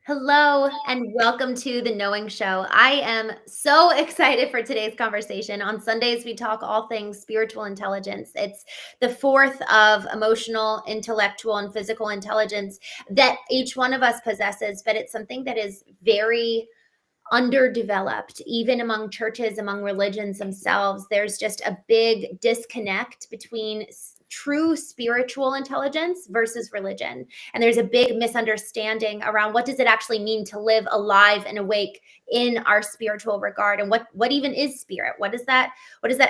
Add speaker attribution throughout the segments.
Speaker 1: Hello and welcome to the Knowing Show. I am so excited for today's conversation. On Sundays, we talk all things spiritual intelligence. It's the fourth of emotional, intellectual, and physical intelligence that each one of us possesses, but it's something that is very underdeveloped, even among churches, among religions themselves. There's just a big disconnect between true spiritual intelligence versus religion. And there's a big misunderstanding around what does it actually mean to live alive and awake in our spiritual regard, and what even is spirit. What does that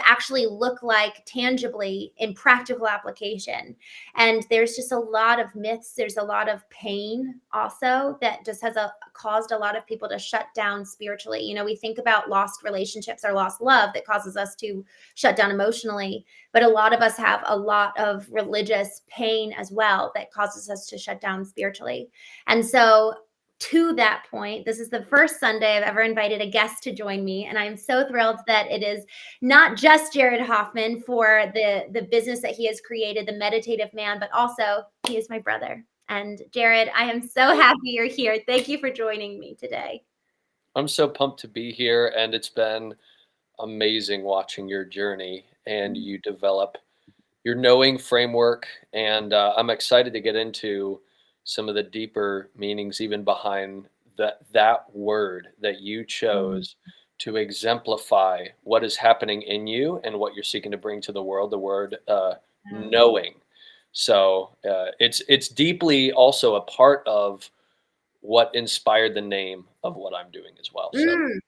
Speaker 1: actually look like tangibly in practical application? And there's just a lot of myths. There's a lot of pain also that just has caused a lot of people to shut down spiritually. We think about lost relationships or lost love that causes us to shut down emotionally, but a lot of us have a lot of religious pain as well that causes us to shut down spiritually. And so, to that point, this is the first Sunday I've ever invited a guest to join me, and I'm so thrilled that it is not just Jared Hoffman for the business that he has created, the Meditative Man, but also he is my brother. And Jared, I am so happy you're here. Thank you for joining me today.
Speaker 2: I'm so pumped to be here, and it's been amazing watching your journey and you develop your knowing framework. And I'm excited to get into some of the deeper meanings, even behind that word that you chose to exemplify what is happening in you and what you're seeking to bring to the world. The word knowing. So it's deeply also a part of what inspired the name of what I'm doing as well. So
Speaker 1: Mm.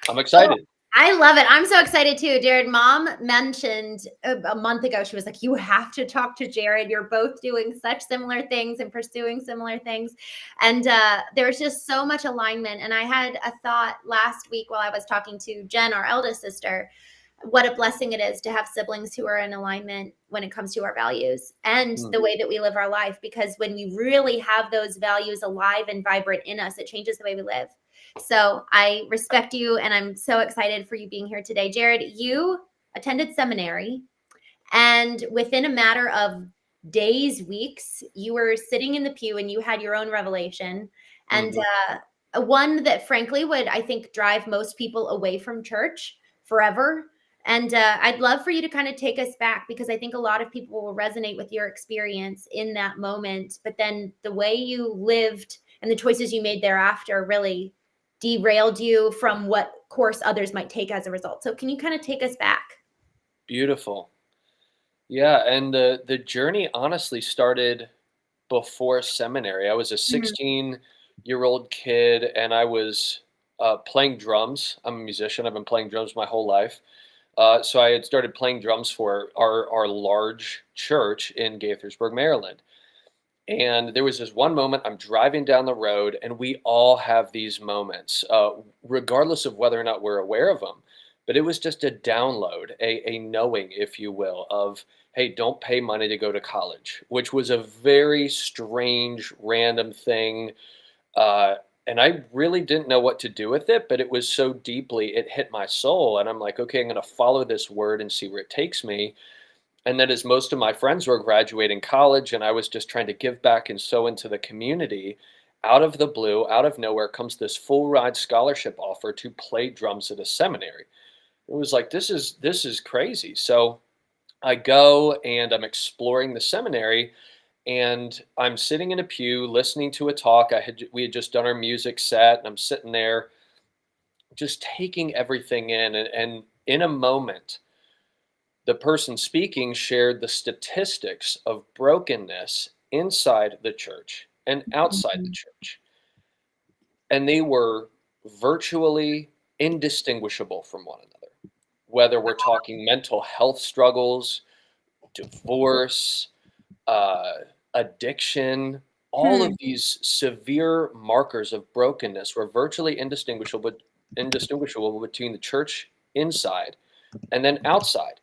Speaker 2: I'm
Speaker 1: Oh,
Speaker 2: excited.
Speaker 1: I love it. I'm so excited too. Jared, mom mentioned a month ago, she was like, you have to talk to Jared. You're both doing such similar things and pursuing similar things. And there's just so much alignment. And I had a thought last week while I was talking to Jen, our eldest sister, what a blessing it is to have siblings who are in alignment when it comes to our values and
Speaker 2: Hmm.
Speaker 1: the way that we live our life. Because when we really have those values alive and vibrant in us, it changes the way we live. So I respect you, and I'm so excited for you being here today. Jared, you attended seminary, and within a matter of days, weeks, you were sitting in the pew and you had your own revelation. And
Speaker 2: Hmm.
Speaker 1: one that, frankly, would, I think, drive most people away from church forever. And I'd love for you to kind of take us back, because I think a lot of people will resonate with your experience in that moment. But then the way you lived and the choices you made thereafter really derailed you from what course others might take as a result. So can you kind of take us back?
Speaker 2: Beautiful. Yeah, and the journey honestly started before seminary. I was a
Speaker 1: Mhm.
Speaker 2: 16-year-old kid, and I was playing drums. I'm a musician. I've been playing drums my whole life. So I had started playing drums for our large church in Gaithersburg, Maryland. And there was this one moment I'm driving down the road, and we all have these moments, regardless of whether or not we're aware of them. But it was just a download, a knowing, if you will, of, hey, don't pay money to go to college, which was a very strange, random thing. Uh, and I really didn't know what to do with it, but it was so deeply, it hit my soul. And I'm like, okay, I'm going to follow this word and see where it takes me. And then as most of my friends were graduating college and I was just trying to give back and sow into the community, out of the blue, out of nowhere comes this full ride scholarship offer to play drums at a seminary. It was like, this is crazy. So I go and I'm exploring the seminary, and I'm sitting in a pew listening to a talk. We had just done our music set, and I'm sitting there just taking everything in, and in a moment the person speaking shared the statistics of brokenness inside the church and outside the
Speaker 1: Mhm.
Speaker 2: church. And they were virtually indistinguishable from one another. Whether we're talking mental health struggles, divorce, uh, addiction, all of
Speaker 1: Hmm.
Speaker 2: these severe markers of brokenness were virtually indistinguishable between the church inside and then outside.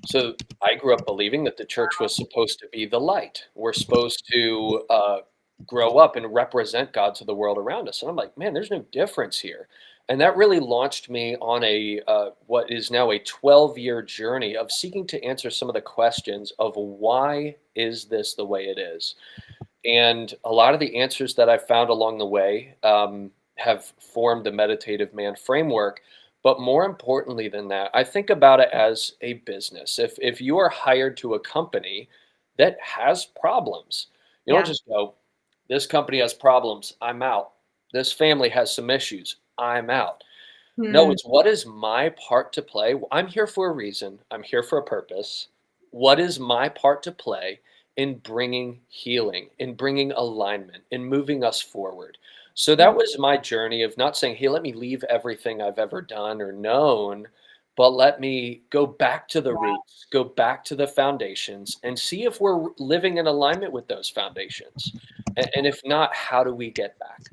Speaker 2: So I grew up believing that the church was supposed to be the light. We're supposed to grow up and represent God to the world around us. And I'm like, man, there's no difference here. And that really launched me on a what is now a 12-year journey of seeking to answer some of the questions of why is this the way it is. And a lot of the answers that I've found along the way have formed the Meditative Man framework. But more importantly than that, I think about it as a business. If you are hired to a company that has problems, you don't
Speaker 1: Yeah.
Speaker 2: just go, this company has problems, I'm out. This family has some issues, I'm out. No,
Speaker 1: Hmm.
Speaker 2: it's what is my part to play? I'm here for a reason. I'm here for a purpose. What is my part to play in bringing healing, in bringing alignment, in moving us forward? So
Speaker 1: Hmm.
Speaker 2: that was my journey of not saying, hey, let me leave everything I've ever done or known, but let me go back to the roots, go back to the foundations, and see if we're living in alignment with those foundations. And if not, how do we get back?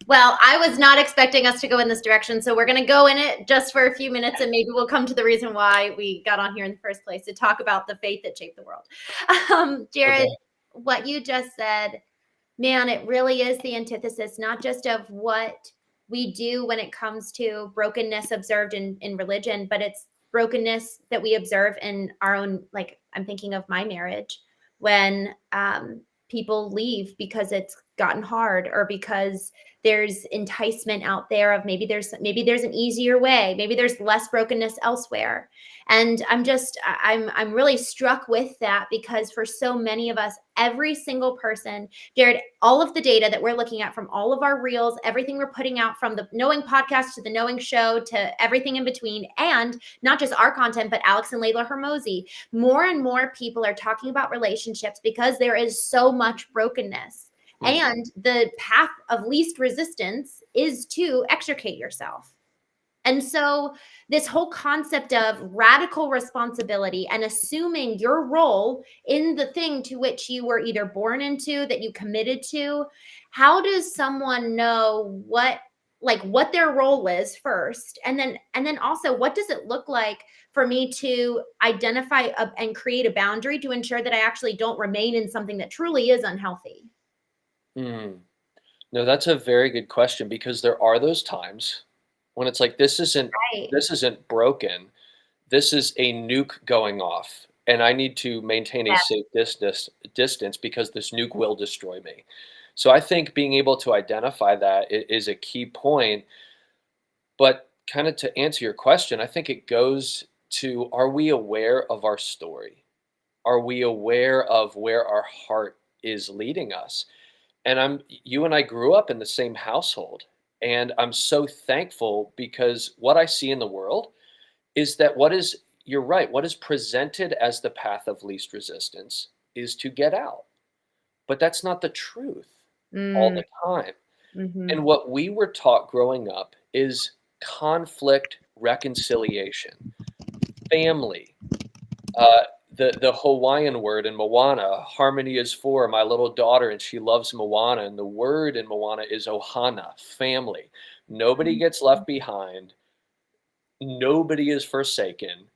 Speaker 1: Well, I was not expecting us to go in this direction, so we're going to go in it just for a few minutes, and maybe we'll come to the reason why we got on here in the first place to talk about the faith that shaped the world. Jared,
Speaker 2: Okay.
Speaker 1: what you just said, man, it really is the antithesis, not just of what we do when it comes to brokenness observed in religion, but it's brokenness that we observe in our own, like I'm thinking of my marriage when people leave because it's gotten hard or because there's enticement out there of maybe there's an easier way, maybe there's less brokenness elsewhere. And I'm really struck with that because for so many of us, every single person, Jared, all of the data that we're looking at from all of our reels, everything we're putting out from the Knowing podcast to the Knowing show to everything in between, and not just our content, but Alex and Layla Hermosi, more and more people are talking about relationships because there is so much brokenness.
Speaker 2: Mm,
Speaker 1: And the path of least resistance is to extricate yourself. And so, this whole concept of radical responsibility and assuming your role in the thing to which you were either born into, that you committed to, how does someone know what their role is first? And then also, what does it look like for me to identify and create a boundary to ensure that I actually don't remain in something that truly is unhealthy?
Speaker 2: mm. No, that's a very good question because there are those times when it's like
Speaker 1: Right.
Speaker 2: this isn't broken. This is a nuke going off, and I need to maintain a
Speaker 1: Yeah.
Speaker 2: safe distance because this nuke will destroy me. So I think being able to identify that is a key point. But kind of to answer your question, I think it goes to, are we aware of our story? Are we aware of where our heart is leading us? And you and I grew up in the same household. And I'm so thankful because what I see in the world is that you're right, what is presented as the path of least resistance is to get out. But that's not the truth all
Speaker 1: Mm,
Speaker 2: the time.
Speaker 1: hmm.
Speaker 2: And what we were taught growing up is conflict reconciliation, family, uh, the Hawaiian word in Moana, harmony is for my little daughter, and she loves Moana. And the word in Moana is ohana, family. Nobody gets left behind. Nobody is forsaken,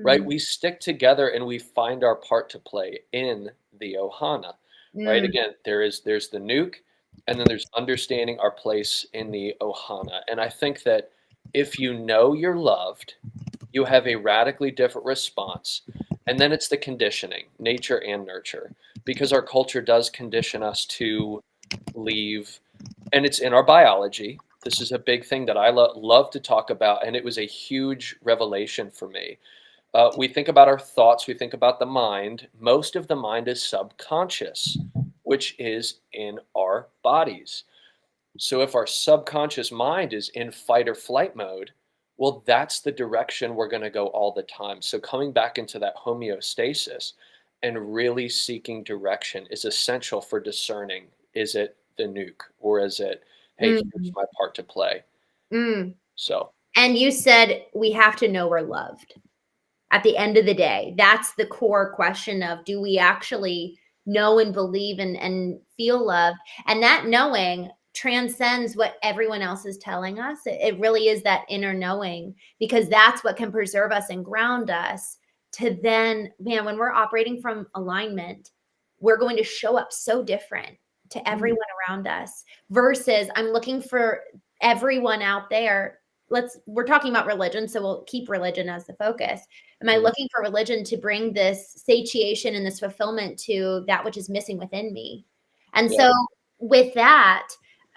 Speaker 2: right?
Speaker 1: Mm,
Speaker 2: We stick together and we find our part to play in the ohana, right?
Speaker 1: mm,
Speaker 2: Again, there's the nuke, and then there's understanding our place in the ohana. And I think that if you know you're loved, you have a radically different response. And then it's the conditioning, nature and nurture, because our culture does condition us to leave, and it's in our biology. This is a big thing that I love to talk about, and it was a huge revelation for me. We think about our thoughts, we think about the mind. Most of the mind is subconscious, which is in our bodies. So if our subconscious mind is in fight or flight mode, well, that's the direction we're going to go all the time. So coming back into that homeostasis and really seeking direction is essential for discerning, is it the nuke or is it, hey, here's
Speaker 1: mm,
Speaker 2: my part to play?
Speaker 1: mm.
Speaker 2: So,
Speaker 1: And you said we have to know we're loved. At the end of the day, that's the core question of do we actually know and believe and feel loved? And that knowing transcends what everyone else is telling us. It really is that inner knowing because that's what can preserve us and ground us to then, man, when we're operating from alignment, we're going to show up so different to
Speaker 2: mm,
Speaker 1: everyone around us versus I'm looking for everyone out there we're talking about religion, so we'll keep religion as the focus. Am I
Speaker 2: Mm,
Speaker 1: looking for religion to bring this satiation and this fulfillment to that which is missing within me? And
Speaker 2: yeah.
Speaker 1: so with that,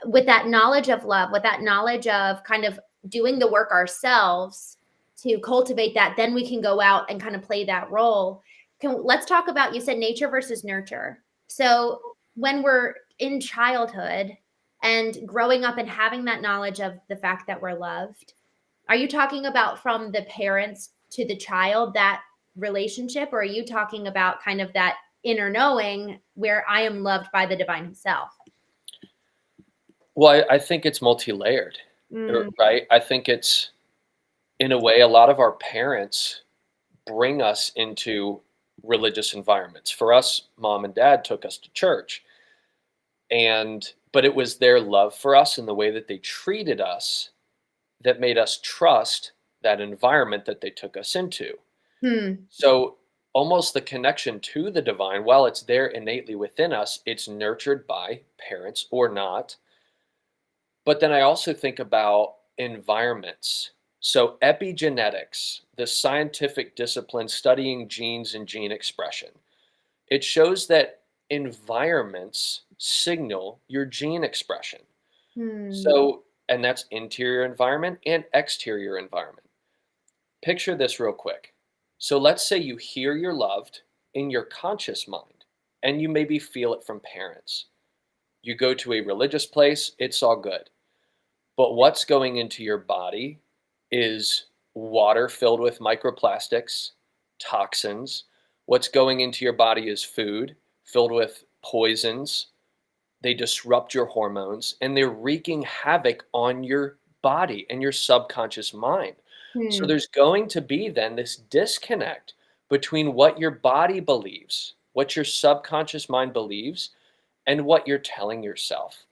Speaker 1: with that knowledge of love, with that knowledge of kind of doing the work ourselves to cultivate that, then we can go out and kind of play that role. Let's talk about, you said nature versus nurture. So when we're in childhood and growing up and having that knowledge of the fact that we're loved, are you talking about from the parents to the child, that relationship, or are you talking about kind of that inner knowing where I am loved by the divine himself?
Speaker 2: Well, I think it's multi-layered,
Speaker 1: Mm,
Speaker 2: right? I think it's, in a way, a lot of our parents bring us into religious environments. For us, mom and dad took us to church, but it was their love for us and the way that they treated us that made us trust that environment that they took us into.
Speaker 1: hmm,
Speaker 2: So almost the connection to the divine, while it's there innately within us, it's nurtured by parents or not. But then I also think about environments. So epigenetics, the scientific discipline studying genes and gene expression, it shows that environments signal your gene expression.
Speaker 1: hmm.
Speaker 2: So, and that's interior environment and exterior environment. Picture this real quick. So let's say you hear you're loved in your conscious mind, and you maybe feel it from parents. You go to a religious place, it's all good. But what's going into your body is water filled with microplastics, toxins. What's going into your body is food filled with poisons. They disrupt your hormones and they're wreaking havoc on your body and your subconscious mind. So
Speaker 1: Hmm.
Speaker 2: there's going to be then this disconnect between what your body believes, what your subconscious mind believes, and what you're telling yourself.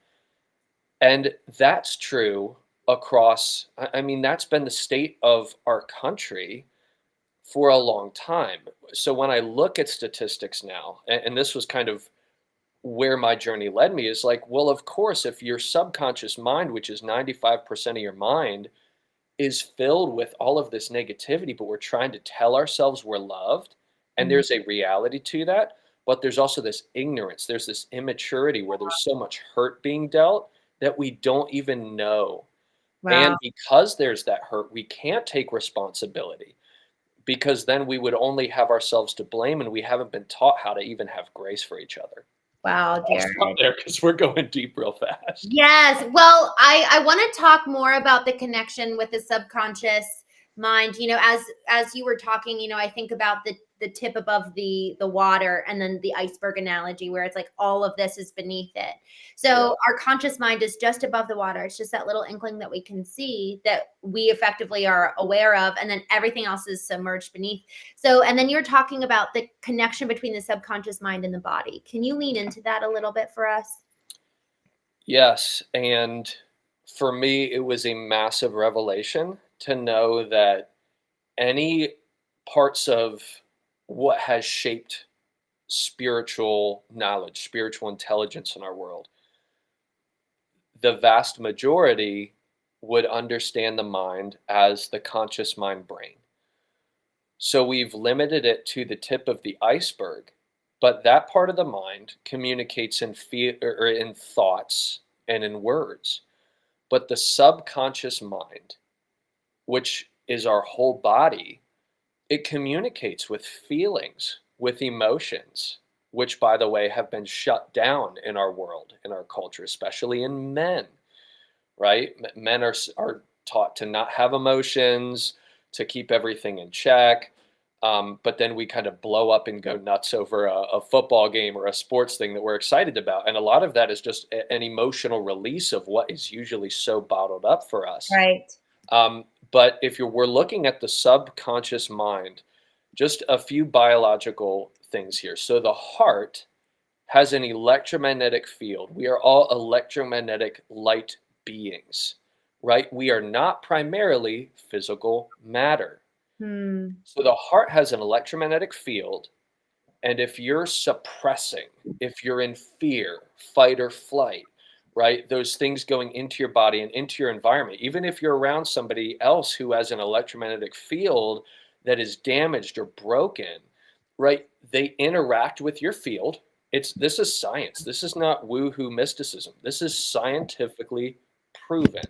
Speaker 2: And that's true across, I mean, that's been the state of our country for a long time. So when I look at statistics now, and this was kind of where my journey led me, is like, well, of course, if your subconscious mind, which is 95% of your mind, is filled with all of this negativity, but we're trying to tell ourselves we're loved, and
Speaker 1: Hmm.
Speaker 2: there's a reality to that, but there's also this ignorance, there's this immaturity where there's so much hurt being dealt that we don't even know.
Speaker 1: Wow.
Speaker 2: And because there's that hurt, we can't take responsibility because then we would only have ourselves to blame, and we haven't been taught how to even have grace for each other.
Speaker 1: Wow,
Speaker 2: I'll stop
Speaker 1: Jared.
Speaker 2: there because we're going deep real fast.
Speaker 1: Yes. Well, I want to talk more about the connection with the subconscious mind. As you were talking, I think about the tip above the water, and then the iceberg analogy where it's like all of this is beneath it.
Speaker 2: Yeah.
Speaker 1: So our conscious mind is just above the water. It's just that little inkling that we can see, that we effectively are aware of, and then everything else is submerged beneath. So, and then you're talking about the connection between the subconscious mind and the body. Can you lean into that a little bit for us?
Speaker 2: Yes, and for me, it was a massive revelation to know that any parts of what has shaped spiritual knowledge, spiritual intelligence in our world, the vast majority would understand the mind as the conscious mind brain. So we've limited it to the tip of the iceberg, but that part of the mind communicates in or in thoughts and in words. But the subconscious mind, which is our whole body, it communicates with feelings, with emotions, which, by the way, have been shut down in our world, in our culture, especially in men, right? Men are taught to not have emotions, to keep everything in check. But then we kind of blow up and go nuts over a football game or a sports thing that we're excited about. And a lot of that is just an emotional release of what is usually so bottled up for us.
Speaker 1: Right.
Speaker 2: But if we're looking at the subconscious mind, just a few biological things here. So the heart has an electromagnetic field. We are all electromagnetic light beings, right? We are not primarily physical matter.
Speaker 1: Hmm.
Speaker 2: So the heart has an electromagnetic field. And if you're suppressing, if you're in fear, fight or flight, right? Those things going into your body and into your environment. Even if you're around somebody else who has an electromagnetic field that is damaged or broken, right? They interact with your field. This is science. This is not woo-hoo mysticism. This is scientifically proven.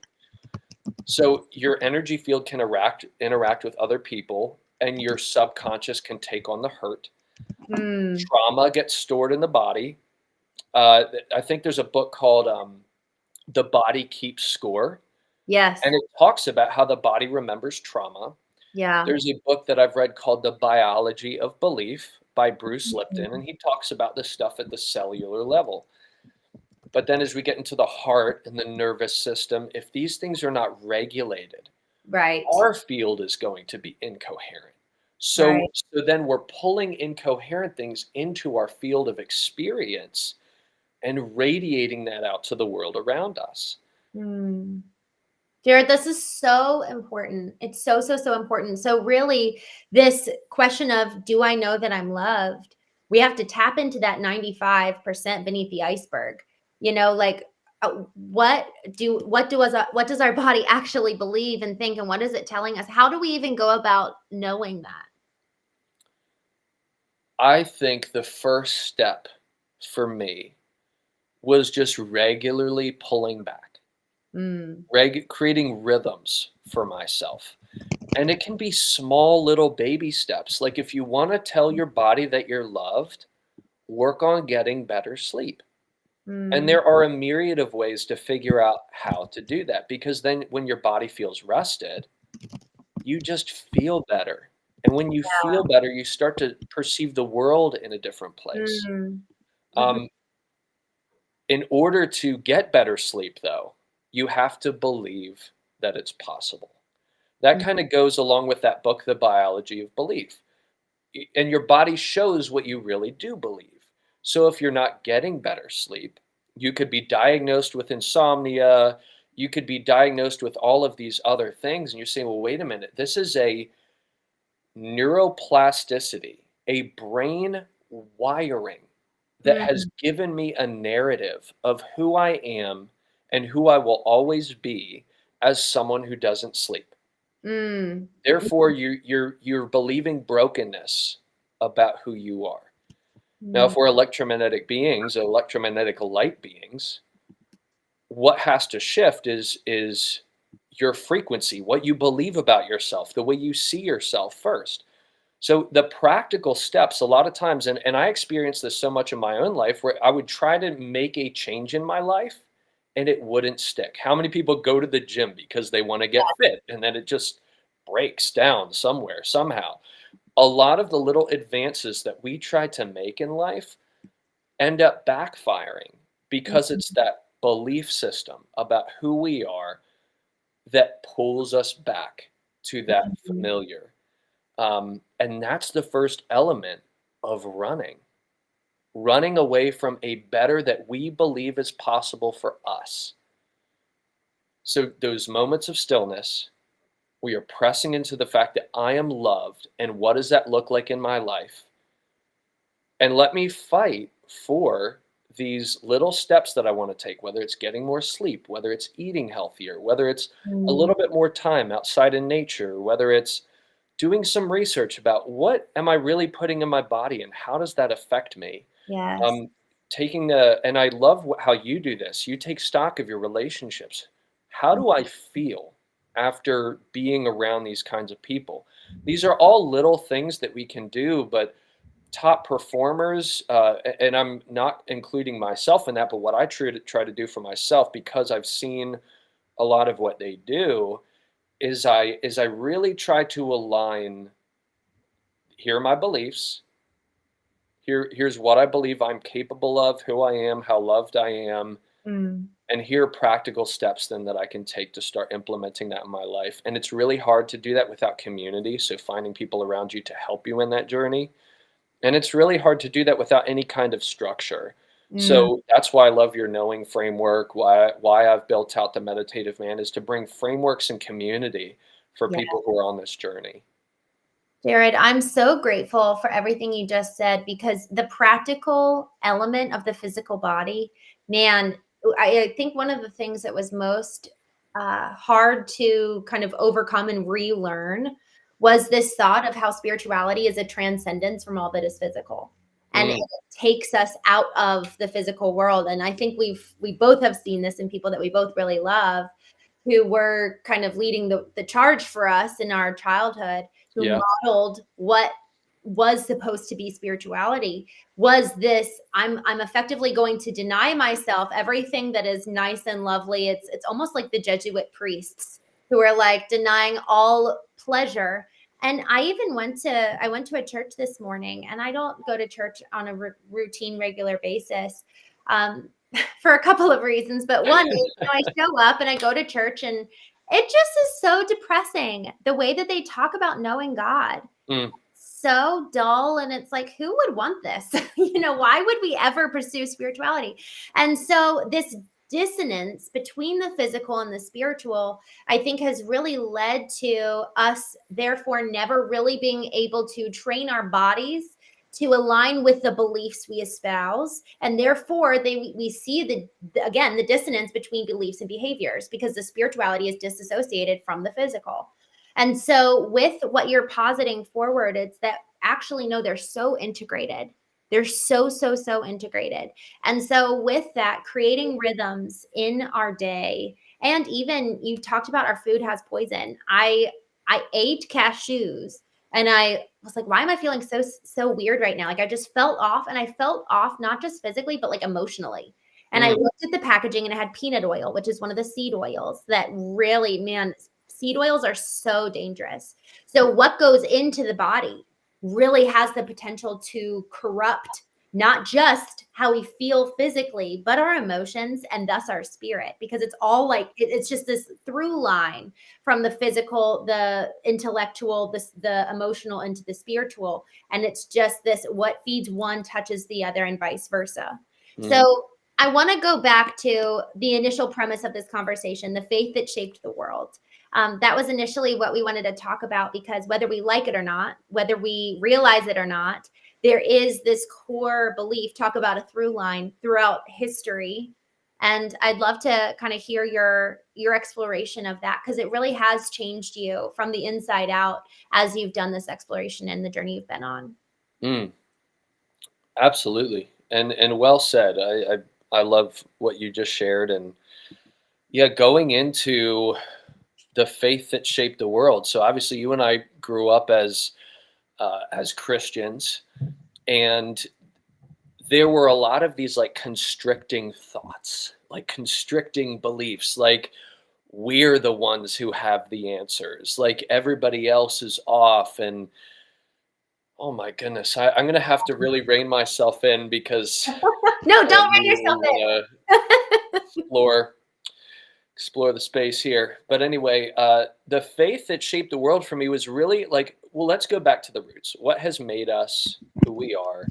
Speaker 2: So your energy field can interact with other people, and your subconscious can take on the hurt.
Speaker 1: Mm,
Speaker 2: Trauma gets stored in the body. I think there's a book called The Body Keeps Score,
Speaker 1: yes.
Speaker 2: and it talks about how the body remembers trauma.
Speaker 1: Yeah.
Speaker 2: There's a book that I've read called The Biology of Belief by Bruce Lipton,
Speaker 1: Mhm.
Speaker 2: and he talks about this stuff at the cellular level. But then as we get into the heart and the nervous system, if these things are not regulated,
Speaker 1: Right.
Speaker 2: our field is going to be incoherent.
Speaker 1: Right.
Speaker 2: So then we're pulling incoherent things into our field of experience and radiating that out to the world around us.
Speaker 1: Mm. Jared, this is so important. It's so, so, so important. So, really, this question of do I know that I'm loved? We have to tap into that 95% beneath the iceberg. Like what does our body actually believe and think, and what is it telling us? How do we even go about knowing that?
Speaker 2: I think the first step for me was just regularly pulling back,
Speaker 1: Mm,
Speaker 2: creating rhythms for myself. And it can be small little baby steps. Like if you want to tell your body that you're loved, work on getting better sleep. And
Speaker 1: mm,
Speaker 2: there are a myriad of ways to figure out how to do that, because then when your body feels rested, you just feel better. And when you feel better, you start to perceive the world in a different place.
Speaker 1: mm, mhm,
Speaker 2: Um, in order to get better sleep, though, you have to believe that it's possible. That
Speaker 1: mm,
Speaker 2: kind of goes along with that book, The Biology of Belief. And your body shows what you really do believe. So if you're not getting better sleep, you could be diagnosed with insomnia, you could be diagnosed with all of these other things, and you're saying, well, wait a minute, this is a neuroplasticity, a brain wiring that has
Speaker 1: mm,
Speaker 2: given me a narrative of who I am and who I will always be as someone who doesn't sleep.
Speaker 1: mm,
Speaker 2: Therefore, you're believing brokenness about who you are. Now,
Speaker 1: mm,
Speaker 2: if we're electromagnetic beings, electromagnetic light beings, what has to shift is your frequency, what you believe about yourself, the way you see yourself first. So the practical steps, a lot of times, and I experienced this so much in my own life, where I would try to make a change in my life and it wouldn't stick. How many people go to the gym because they want to get fit and then it just breaks down somewhere, somehow? A lot of the little advances that we try to make in life end up backfiring because
Speaker 1: mm,
Speaker 2: it's that belief system about who we are that pulls us back to that
Speaker 1: mhm.
Speaker 2: familiar. And that's the first element of running away from a better that we believe is possible for us. So, those moments of stillness, we are pressing into the fact that I am loved. And what does that look like in my life? And let me fight for these little steps that I want to take, whether it's getting more sleep, whether it's eating healthier, whether it's a
Speaker 1: Mm,
Speaker 2: little bit more time outside in nature, whether it's doing some research about what am I really putting in my body and how does that affect me?
Speaker 1: yes.
Speaker 2: Um, taking the and I love how you do this. You take stock of your relationships. How do I feel after being around these kinds of people? These are all little things that we can do, but top performers, and I'm not including myself in that, but what I try to do for myself, because I've seen a lot of what they do, is I really try to align. Here are my beliefs. Here's what I believe I'm capable of, who I am, how loved I am,
Speaker 1: Mm,
Speaker 2: and here are practical steps then that I can take to start implementing that in my life. And it's really hard to do that without community. So finding people around you to help you in that journey. And it's really hard to do that without any kind of structure.
Speaker 1: mm,
Speaker 2: So that's why I love your knowing framework. Why I've built out the Meditative Man is to bring frameworks and community for
Speaker 1: yeah.
Speaker 2: people who are on this journey.
Speaker 1: Jared, I'm so grateful for everything you just said because the practical element of the physical body, man, I think one of the things that was most hard to kind of overcome and relearn was this thought of how spirituality is a transcendence from all that is physical. And it
Speaker 2: Mm,
Speaker 1: takes us out of the physical world. And I think we both have seen this in people that we both really love, who were kind of leading the charge for us in our childhood, who
Speaker 2: yeah.
Speaker 1: modeled what was supposed to be spirituality. Was this, I'm effectively going to deny myself everything that is nice and lovely. It's almost like the Jesuit priests who are like denying all pleasure. And I went to a church this morning, and I don't go to church on a routine regular basis. Um, for a couple of reasons, but one is, I show up and I go to church, and it just is so depressing the way that they talk about knowing God.
Speaker 2: Mm,
Speaker 1: So dull, and it's like, who would want this? Why would we ever pursue spirituality? And so this dissonance between the physical and the spiritual, I think, has really led to us therefore never really being able to train our bodies to align with the beliefs we espouse, and therefore we see again the dissonance between beliefs and behaviors, because the spirituality is disassociated from the physical. And so with what you're positing forward, it's that actually, no, they're so integrated. They're so integrated. And so with that, creating rhythms in our day, and even you talked about our food has poison. I ate cashews, and I was like, why am I feeling so weird right now? Like, I just felt off, and I felt off not just physically, but like emotionally. And I
Speaker 2: mm,
Speaker 1: looked at the packaging, and it had peanut oil, which is one of the seed oils that really, man, seed oils are so dangerous. So what goes into the body really has the potential to corrupt not just how we feel physically, but our emotions, and thus our spirit, because it's all like it's just this through line from the physical, the intellectual, the emotional into the spiritual. And it's just this, what feeds one touches the other, and vice versa.
Speaker 2: mm,
Speaker 1: So I want to go back to the initial premise of this conversation, the faith that shaped the world. That was initially what we wanted to talk about, because whether we like it or not, whether we realize it or not, there is this core belief, talk about a through line throughout history. And I'd love to kind of hear your exploration of that, because it really has changed you from the inside out as you've done this exploration and the journey you've been on.
Speaker 2: mm. Absolutely, and well said. I love what you just shared, and yeah, going into the faith that shaped the world. So obviously, you and I grew up as Christians, and there were a lot of these like constricting thoughts, like constricting beliefs, like we're the ones who have the answers, like everybody else is off, and oh my goodness, I'm gonna have to really rein myself in because
Speaker 1: No,
Speaker 2: I
Speaker 1: don't run
Speaker 2: really
Speaker 1: yourself
Speaker 2: want to explore explore the space here. But anyway, the faith that shaped the world for me was really like, well, let's go back to the roots. What has made us who we are?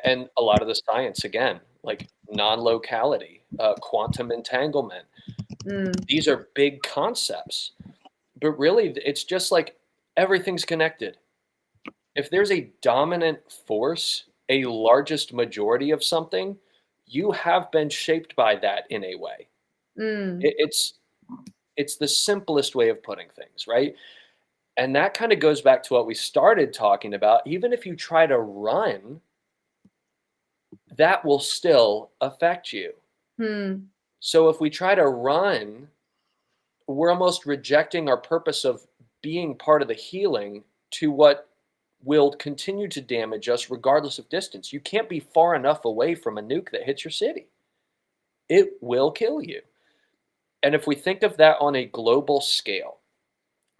Speaker 2: And a lot of the science again, like non-locality, quantum entanglement.
Speaker 1: in.
Speaker 2: These are big concepts, but really, it's just like everything's connected. If there's a dominant force, a largest majority of something, you have been shaped by that in a way.
Speaker 1: Mm,
Speaker 2: It's the simplest way of putting things, right? And that kind of goes back to what we started talking about. Even if you try to run, that will still affect you.
Speaker 1: mm,
Speaker 2: So if we try to run, we're almost rejecting our purpose of being part of the healing to what will continue to damage us regardless of distance. You can't be far enough away from a nuke that hits your city. It will kill you. And if we think of that on a global scale,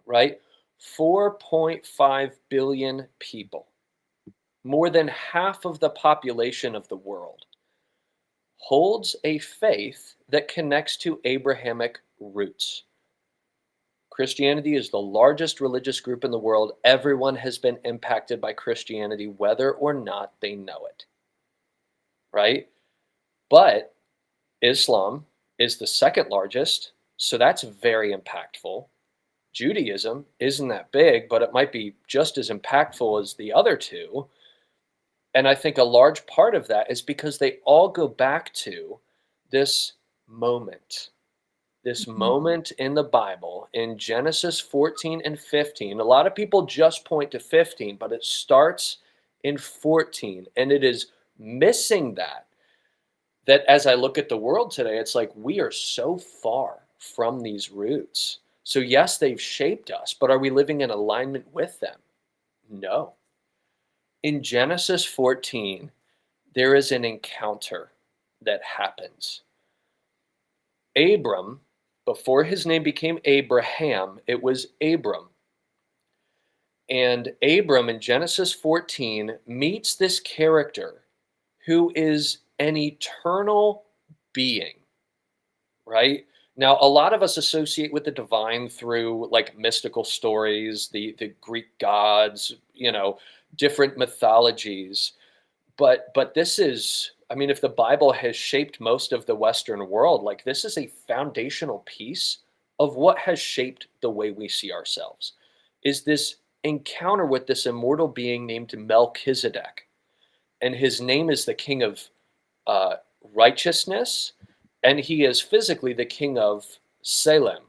Speaker 2: right? 4.5 billion people, more than half of the population of the world, holds a faith that connects to Abrahamic roots. Christianity is the largest religious group in the world. Everyone has been impacted by Christianity, whether or not they know it, right? But Islam is the second largest, so that's very impactful. Judaism isn't that big, but it might be just as impactful as the other two. And I think a large part of that is because they all go back to this moment. This
Speaker 1: Mhm.
Speaker 2: moment in the Bible in Genesis 14 and 15. A lot of people just point to 15, but it starts in 14, and it is missing that as I look at the world today, it's like we are so far from these roots. So yes, they've shaped us, but are we living in alignment with them? No. In Genesis 14, there is an encounter that happens. Abram, before his name became Abraham, it was Abram. And Abram in Genesis 14 meets this character who is an eternal being, right? Now, a lot of us associate with the divine through like mystical stories, the Greek gods, different mythologies. But this is, I mean, if the Bible has shaped most of the Western world, like this is a foundational piece of what has shaped the way we see ourselves. Is this encounter with this immortal being named Melchizedek, and his name is the King of uh, righteousness, and he is physically the king of Salem,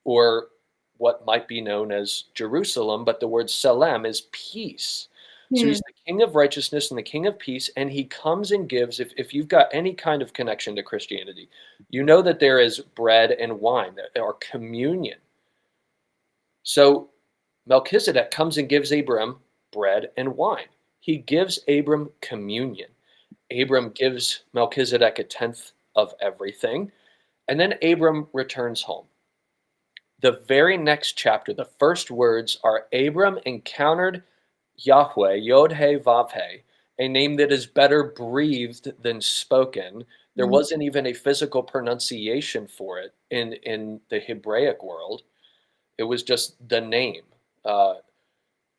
Speaker 2: or what might be known as Jerusalem, but the word Salem is peace. So
Speaker 1: Hmm.
Speaker 2: he's the king of righteousness and the king of peace, and he comes and gives. If you've got any kind of connection to Christianity, you know that there is bread and wine, that are communion. So Melchizedek comes and gives Abram bread and wine. He gives Abram communion. Abram gives Melchizedek a tenth of everything, and then Abram returns home. The very next chapter, the first words are Abram encountered Yahweh, Yod He Vav He, a name that is better breathed than spoken. There
Speaker 1: Mm.
Speaker 2: wasn't even a physical pronunciation for it in the Hebraic world. It was just the name. Uh,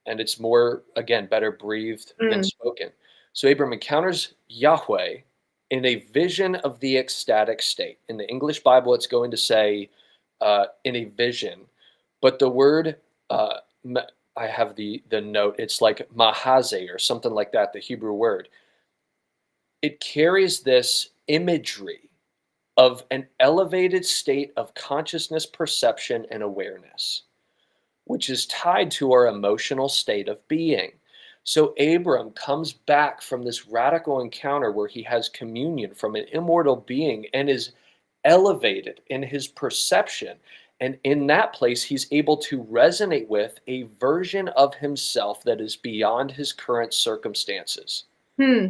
Speaker 2: and it's more, again, better breathed than
Speaker 1: Mm.
Speaker 2: spoken. So Abram encounters Yahweh in a vision of the ecstatic state. In the English Bible, it's going to say in a vision, but the word, uh, I have the note, it's like mahaze or something like that, the Hebrew word. It carries this imagery of an elevated state of consciousness, perception, and awareness, which is tied to our emotional state of being. So Abram comes back from this radical encounter where he has communion from an immortal being and is elevated in his perception. And in that place, he's able to resonate with a version of himself that is beyond his current circumstances,
Speaker 1: Hmm.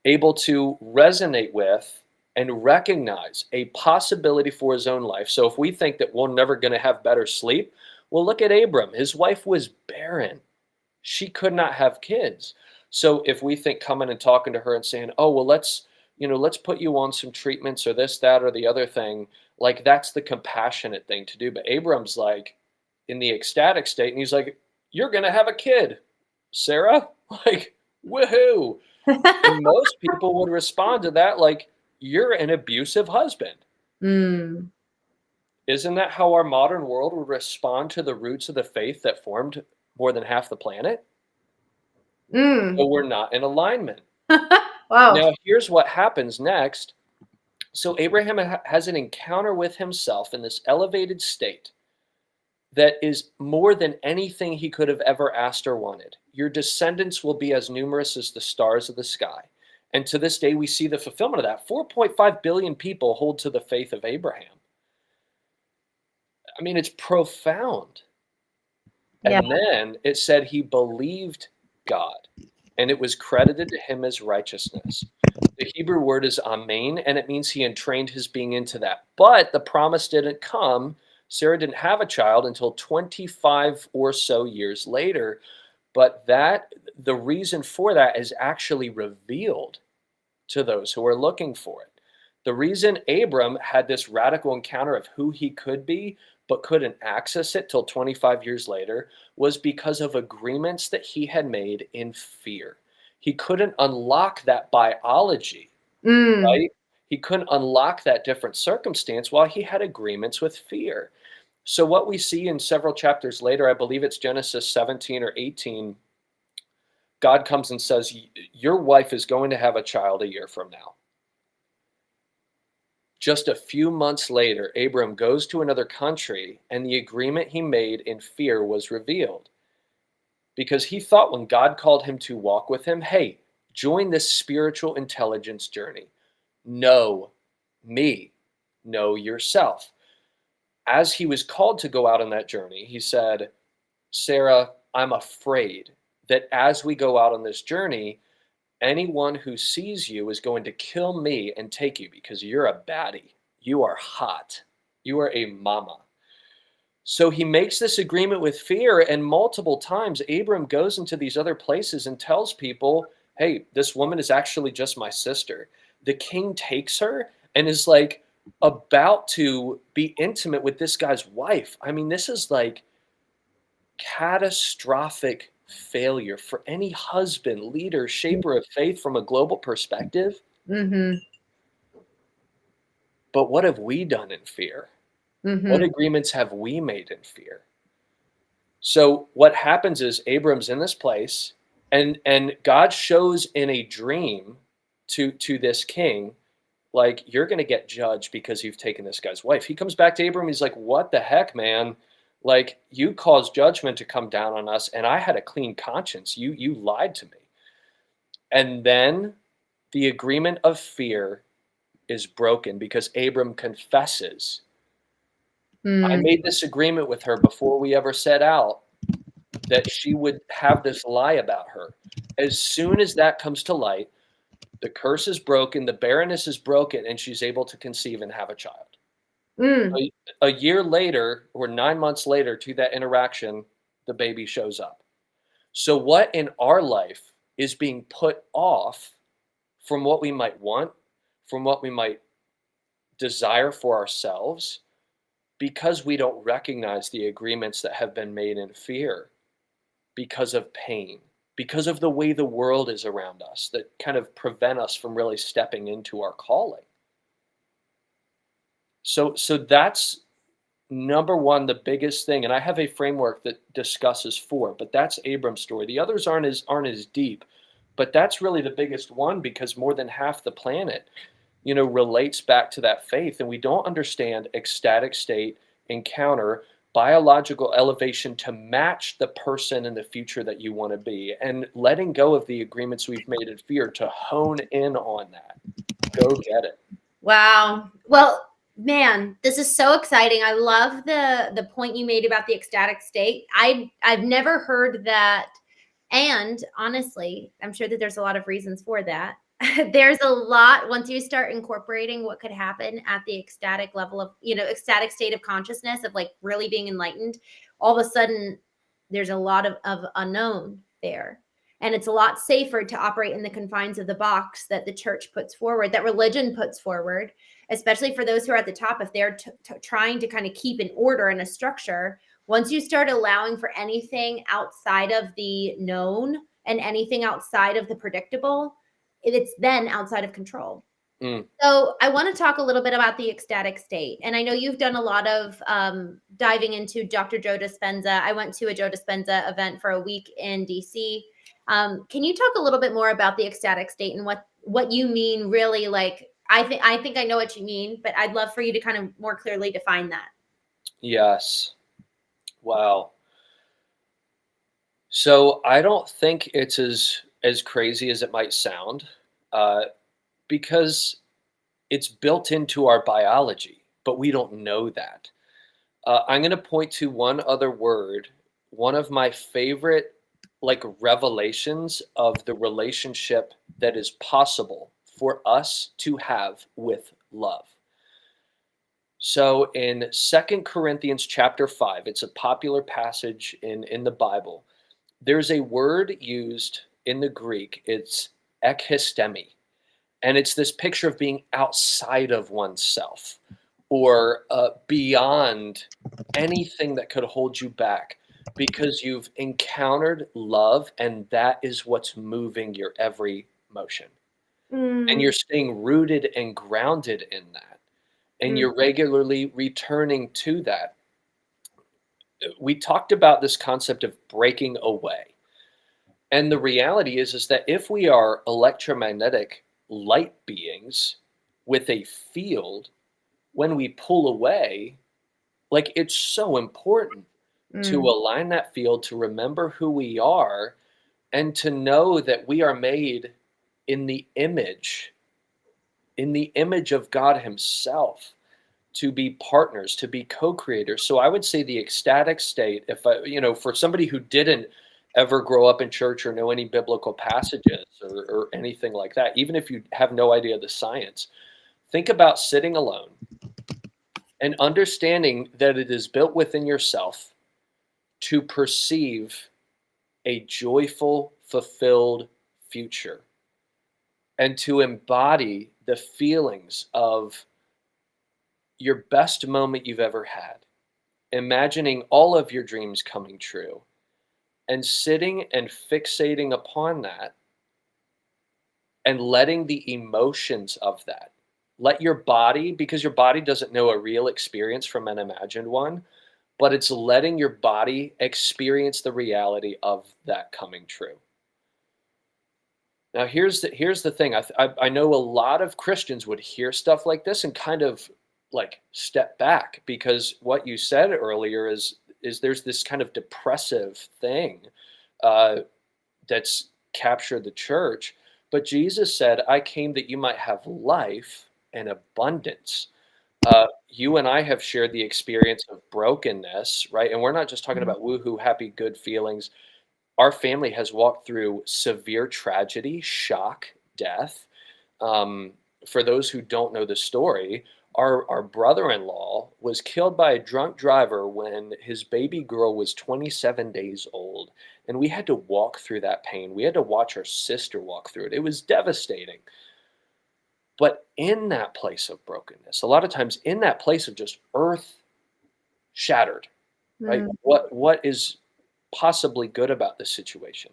Speaker 2: able to resonate with and recognize a possibility for his own life. So if we think that we're never going to have better sleep, well, look at Abram. His wife was barren. She could not have kids. So if we think coming and talking to her and saying, "Oh, well, let's put you on some treatments or this, that, or the other thing," like that's the compassionate thing to do. But Abram's like in the ecstatic state, and he's like, "You're gonna have a kid, Sarah." Like, woohoo. And most people would respond to that like, "You're an abusive husband."
Speaker 1: Mm.
Speaker 2: Isn't that how our modern world would respond to the roots of the faith that formed more than half the planet? So
Speaker 1: Mm.
Speaker 2: we're not in alignment.
Speaker 1: Wow.
Speaker 2: Now, here's what happens next. So Abraham has an encounter with himself in this elevated state that is more than anything he could have ever asked or wanted. Your descendants will be as numerous as the stars of the sky. And to this day, we see the fulfillment of that. 4.5 billion people hold to the faith of Abraham. I mean, it's profound.
Speaker 1: Yeah.
Speaker 2: And then it said he believed God, and it was credited to him as righteousness. The Hebrew word is amen, and it means he entrained his being into that. But the promise didn't come. Sarah didn't have a child until 25 or so years later. But the reason for that is actually revealed to those who are looking for it. The reason Abram had this radical encounter of who he could be, but couldn't access it till 25 years later, was because of agreements that he had made in fear. He couldn't unlock that biology,
Speaker 1: Mm.
Speaker 2: right? He couldn't unlock that different circumstance while he had agreements with fear. So, what we see in several chapters later, I believe it's Genesis 17 or 18, God comes and says, "Your wife is going to have a child a year from now." Just a few months later, Abram goes to another country, and the agreement he made in fear was revealed. Because he thought when God called him to walk with him, hey, join this spiritual intelligence journey. Know me, know yourself. As he was called to go out on that journey, he said, Sarah, I'm afraid that as we go out on this journey, anyone who sees you is going to kill me and take you because you're a baddie. You are hot. You are a mama. So he makes this agreement with fear, and multiple times Abram goes into these other places and tells people, hey, this woman is actually just my sister. The king takes her and is like about to be intimate with this guy's wife. I mean, this is like catastrophic failure for any husband, leader, shaper of faith from a global perspective.
Speaker 1: Mm-hmm.
Speaker 2: But what have we done in fear? What
Speaker 1: Mm-hmm.
Speaker 2: agreements have we made in fear? So what happens is Abram's in this place, and God shows in a dream to this king, like, you're going to get judged because you've taken this guy's wife. He comes back to Abram. He's like, what the heck, man? Like, you caused judgment to come down on us, and I had a clean conscience. You lied to me. And then the agreement of fear is broken because Abram confesses, I
Speaker 1: Mm.
Speaker 2: made this agreement with her before we ever set out, that she would have this lie about her. As soon as that comes to light, the curse is broken, the barrenness is broken, and she's able to conceive and have a child.
Speaker 1: Mm.
Speaker 2: A year later, or 9 months later to that interaction, the baby shows up. So, what in our life is being put off from what we might want, from what we might desire for ourselves, because we don't recognize the agreements that have been made in fear, because of pain, because of the way the world is around us that kind of prevent us from really stepping into our calling. So that's number one, the biggest thing. And I have a framework that discusses four, but that's Abram's story. The others aren't as deep, but that's really the biggest one because more than half the planet, relates back to that faith. And we don't understand ecstatic state, encounter, biological elevation to match the person in the future that you want to be, and letting go of the agreements we've made in fear to hone in on that. Go get it.
Speaker 1: Wow. Well, man, this is so exciting. I love the point you made about the ecstatic state. I've never heard that. And honestly, I'm sure that there's a lot of reasons for that. There's a lot once you start incorporating what could happen at the ecstatic level of, ecstatic state of consciousness of like really being enlightened. All of a sudden, there's a lot of unknown there. And it's a lot safer to operate in the confines of the box that the church puts forward, that religion puts forward, especially for those who are at the top. If they're trying to kind of keep an order and a structure, once you start allowing for anything outside of the known and anything outside of the predictable, it's then outside of control.
Speaker 2: Mm.
Speaker 1: So I want to talk a little bit about the ecstatic state. And I know you've done a lot of diving into Dr. Joe Dispenza. I went to a Joe Dispenza event for a week in DC. Can you talk a little bit more about the ecstatic state and what you mean really? Like, I think I know what you mean, but I'd love for you to kind of more clearly define that.
Speaker 2: Yes. Wow. So I don't think it's as crazy as it might sound, uh, because it's built into our biology, but we don't know that. I'm going to point to one other word, one of my favorite like revelations of the relationship that is possible for us to have with love. So in Second Corinthians chapter 5, it's a popular passage in the Bible. There's a word used in the Greek, it's ekistemi. And it's this picture of being outside of oneself, or beyond anything that could hold you back, because you've encountered love and that is what's moving your every motion. And
Speaker 1: Mm,
Speaker 2: you're staying rooted and grounded in that. And
Speaker 1: mm,
Speaker 2: you're regularly returning to that. We talked about this concept of breaking away. And the reality is that if we are electromagnetic light beings with a field, when we pull away, like, it's so important to
Speaker 1: Mm,
Speaker 2: align that field, to remember who we are, and to know that we are made in the image of God himself, to be partners, to be co-creators. So I would say the ecstatic state, if I, for somebody who didn't ever grow up in church or know any biblical passages or anything like that, even if you have no idea the science, think about sitting alone and understanding that it is built within yourself to perceive a joyful, fulfilled future and to embody the feelings of your best moment you've ever had, imagining all of your dreams coming true, and sitting and fixating upon that and letting the emotions of that. Let your body, because your body doesn't know a real experience from an imagined one, but it's letting your body experience the reality of that coming true. Now, here's the thing. I know a lot of Christians would hear stuff like this and kind of like step back, because what you said earlier is there's this kind of depressive thing uh, that's captured the church. But Jesus said, "I came that you might have life and abundance." You and I have shared the experience of brokenness, right? And we're not just talking
Speaker 1: mm,
Speaker 2: about woohoo, happy, good feelings. Our family has walked through severe tragedy, shock, death. Um, for those who don't know the story, our brother-in-law was killed by a drunk driver when his baby girl was 27 days old. And we had to walk through that pain. We had to watch our sister walk through it. It was devastating. But in that place of brokenness, a lot of times in that place of just earth shattered, right?
Speaker 1: mm,
Speaker 2: What is possibly good about this situation?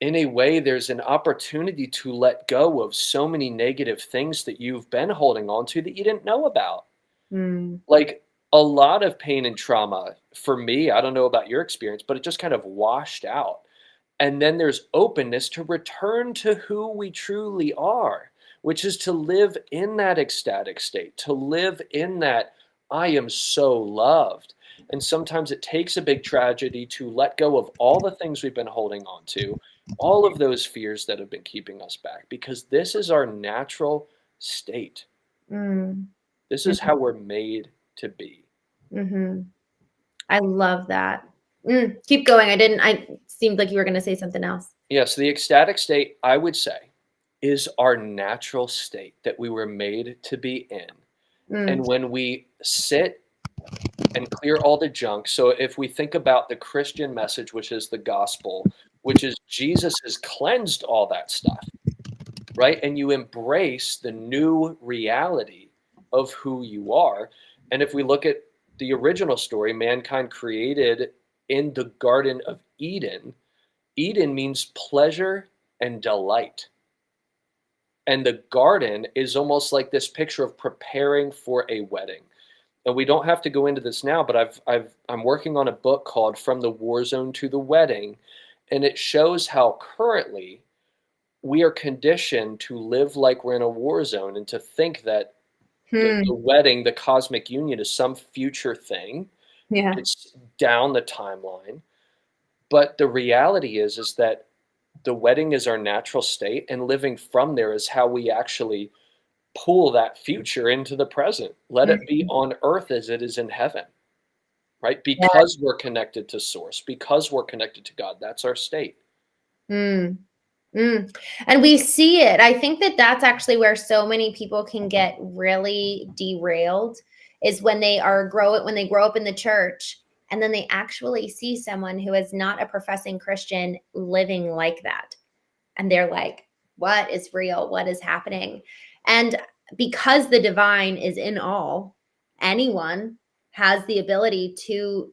Speaker 2: In a way, there's an opportunity to let go of so many negative things that you've been holding on to that you didn't know about.
Speaker 1: mm,
Speaker 2: Like, a lot of pain and trauma for me, I don't know about your experience, but it just kind of washed out. And then there's openness to return to who we truly are, which is to live in that ecstatic state, to live in that I am so loved. And sometimes it takes a big tragedy to let go of all the things we've been holding on to, all of those fears that have been keeping us back, because this is our natural state.
Speaker 1: mm,
Speaker 2: This is
Speaker 1: mm,
Speaker 2: how we're made to be.
Speaker 1: mhm. I love that. Keep going. I seemed like you were gonna say something else.
Speaker 2: Yes, the ecstatic state, I would say, is our natural state that we were made to be in.
Speaker 1: Mm,
Speaker 2: And when we sit and clear all the junk, so if we think about the Christian message, which is the gospel, which is Jesus has cleansed all that stuff, right? And you embrace the new reality of who you are. And if we look at the original story, mankind created in the Garden of Eden. Eden means pleasure and delight. And the garden is almost like this picture of preparing for a wedding. And we don't have to go into this now, but I'm working on a book called From the War Zone to the Wedding, and it shows how currently we are conditioned to live like we're in a war zone and to think that the
Speaker 1: hmm,
Speaker 2: wedding, the cosmic union, is some future thing.
Speaker 1: yeah.
Speaker 2: It's down the timeline. But the reality is that the wedding is our natural state, and living from there is how we actually pull that future into the present. Let it be
Speaker 1: Mhm.
Speaker 2: on earth as it is in heaven, right?
Speaker 1: Yeah.
Speaker 2: Because we're connected to source, because we're connected to God. That's our state.
Speaker 1: Mm. Mm. And we see it. I think that that's actually where so many people can get really derailed is when they grow up in the church and then they actually see someone who is not a professing Christian living like that. And they're like, what is real? What is happening? And because the divine is in all, anyone has the ability to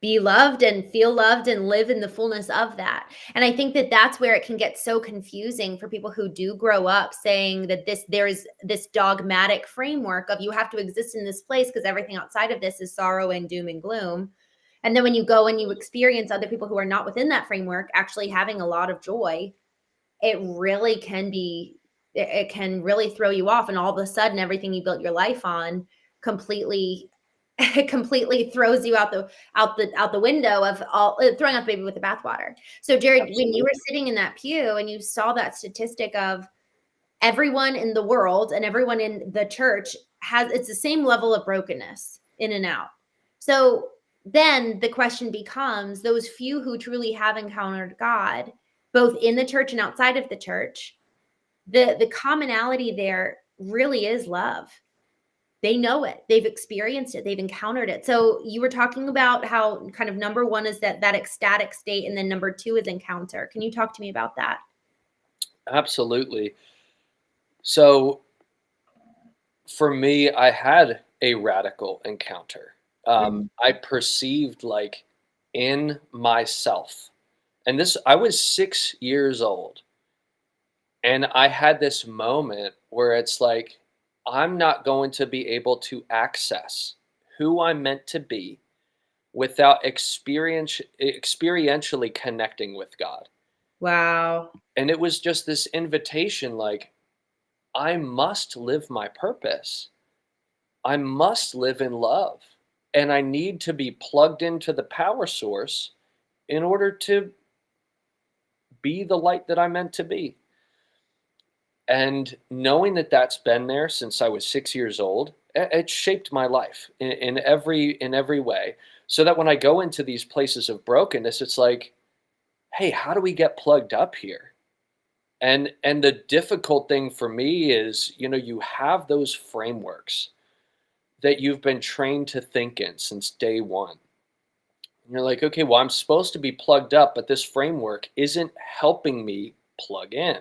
Speaker 1: be loved and feel loved and live in the fullness of that. And I think that that's where it can get so confusing for people who do grow up saying that there's this dogmatic framework of you have to exist in this place because everything outside of this is sorrow and doom and gloom. And then when you go and you experience other people who are not within that framework actually having a lot of joy, it really can be it can really throw you off, and all of a sudden everything you built your life on completely completely throws you out the window of all, throwing out the baby with the bathwater. So Jared, when you
Speaker 2: Absolutely.
Speaker 1: were sitting in that pew and you saw that statistic of everyone in the world and everyone in the church has, it's the same level of brokenness in and out. So then the question becomes, those few who truly have encountered God, both in the church and outside of the church, the commonality there really is love. They know it, they've experienced it, they've encountered it. So you were talking about how kind of number one is that ecstatic state, and then number two is encounter. Can you talk to me about that?
Speaker 2: Absolutely. So for me, I had a radical encounter.
Speaker 1: Mm.
Speaker 2: I perceived like in myself, and this, I was 6 years old, and I had this moment where it's like, I'm not going to be able to access who I'm meant to be without experientially connecting with God.
Speaker 1: Wow.
Speaker 2: And it was just this invitation like, I must live my purpose. I must live in love. And I need to be plugged into the power source in order to be the light that I'm meant to be. And knowing that that's been there since I was 6 years old, it shaped my life in every way. So that when I go into these places of brokenness, it's like, hey, how do we get plugged up here? And the difficult thing for me is, you have those frameworks that you've been trained to think in since day one. And you're like, okay, well, I'm supposed to be plugged up, but this framework isn't helping me plug in.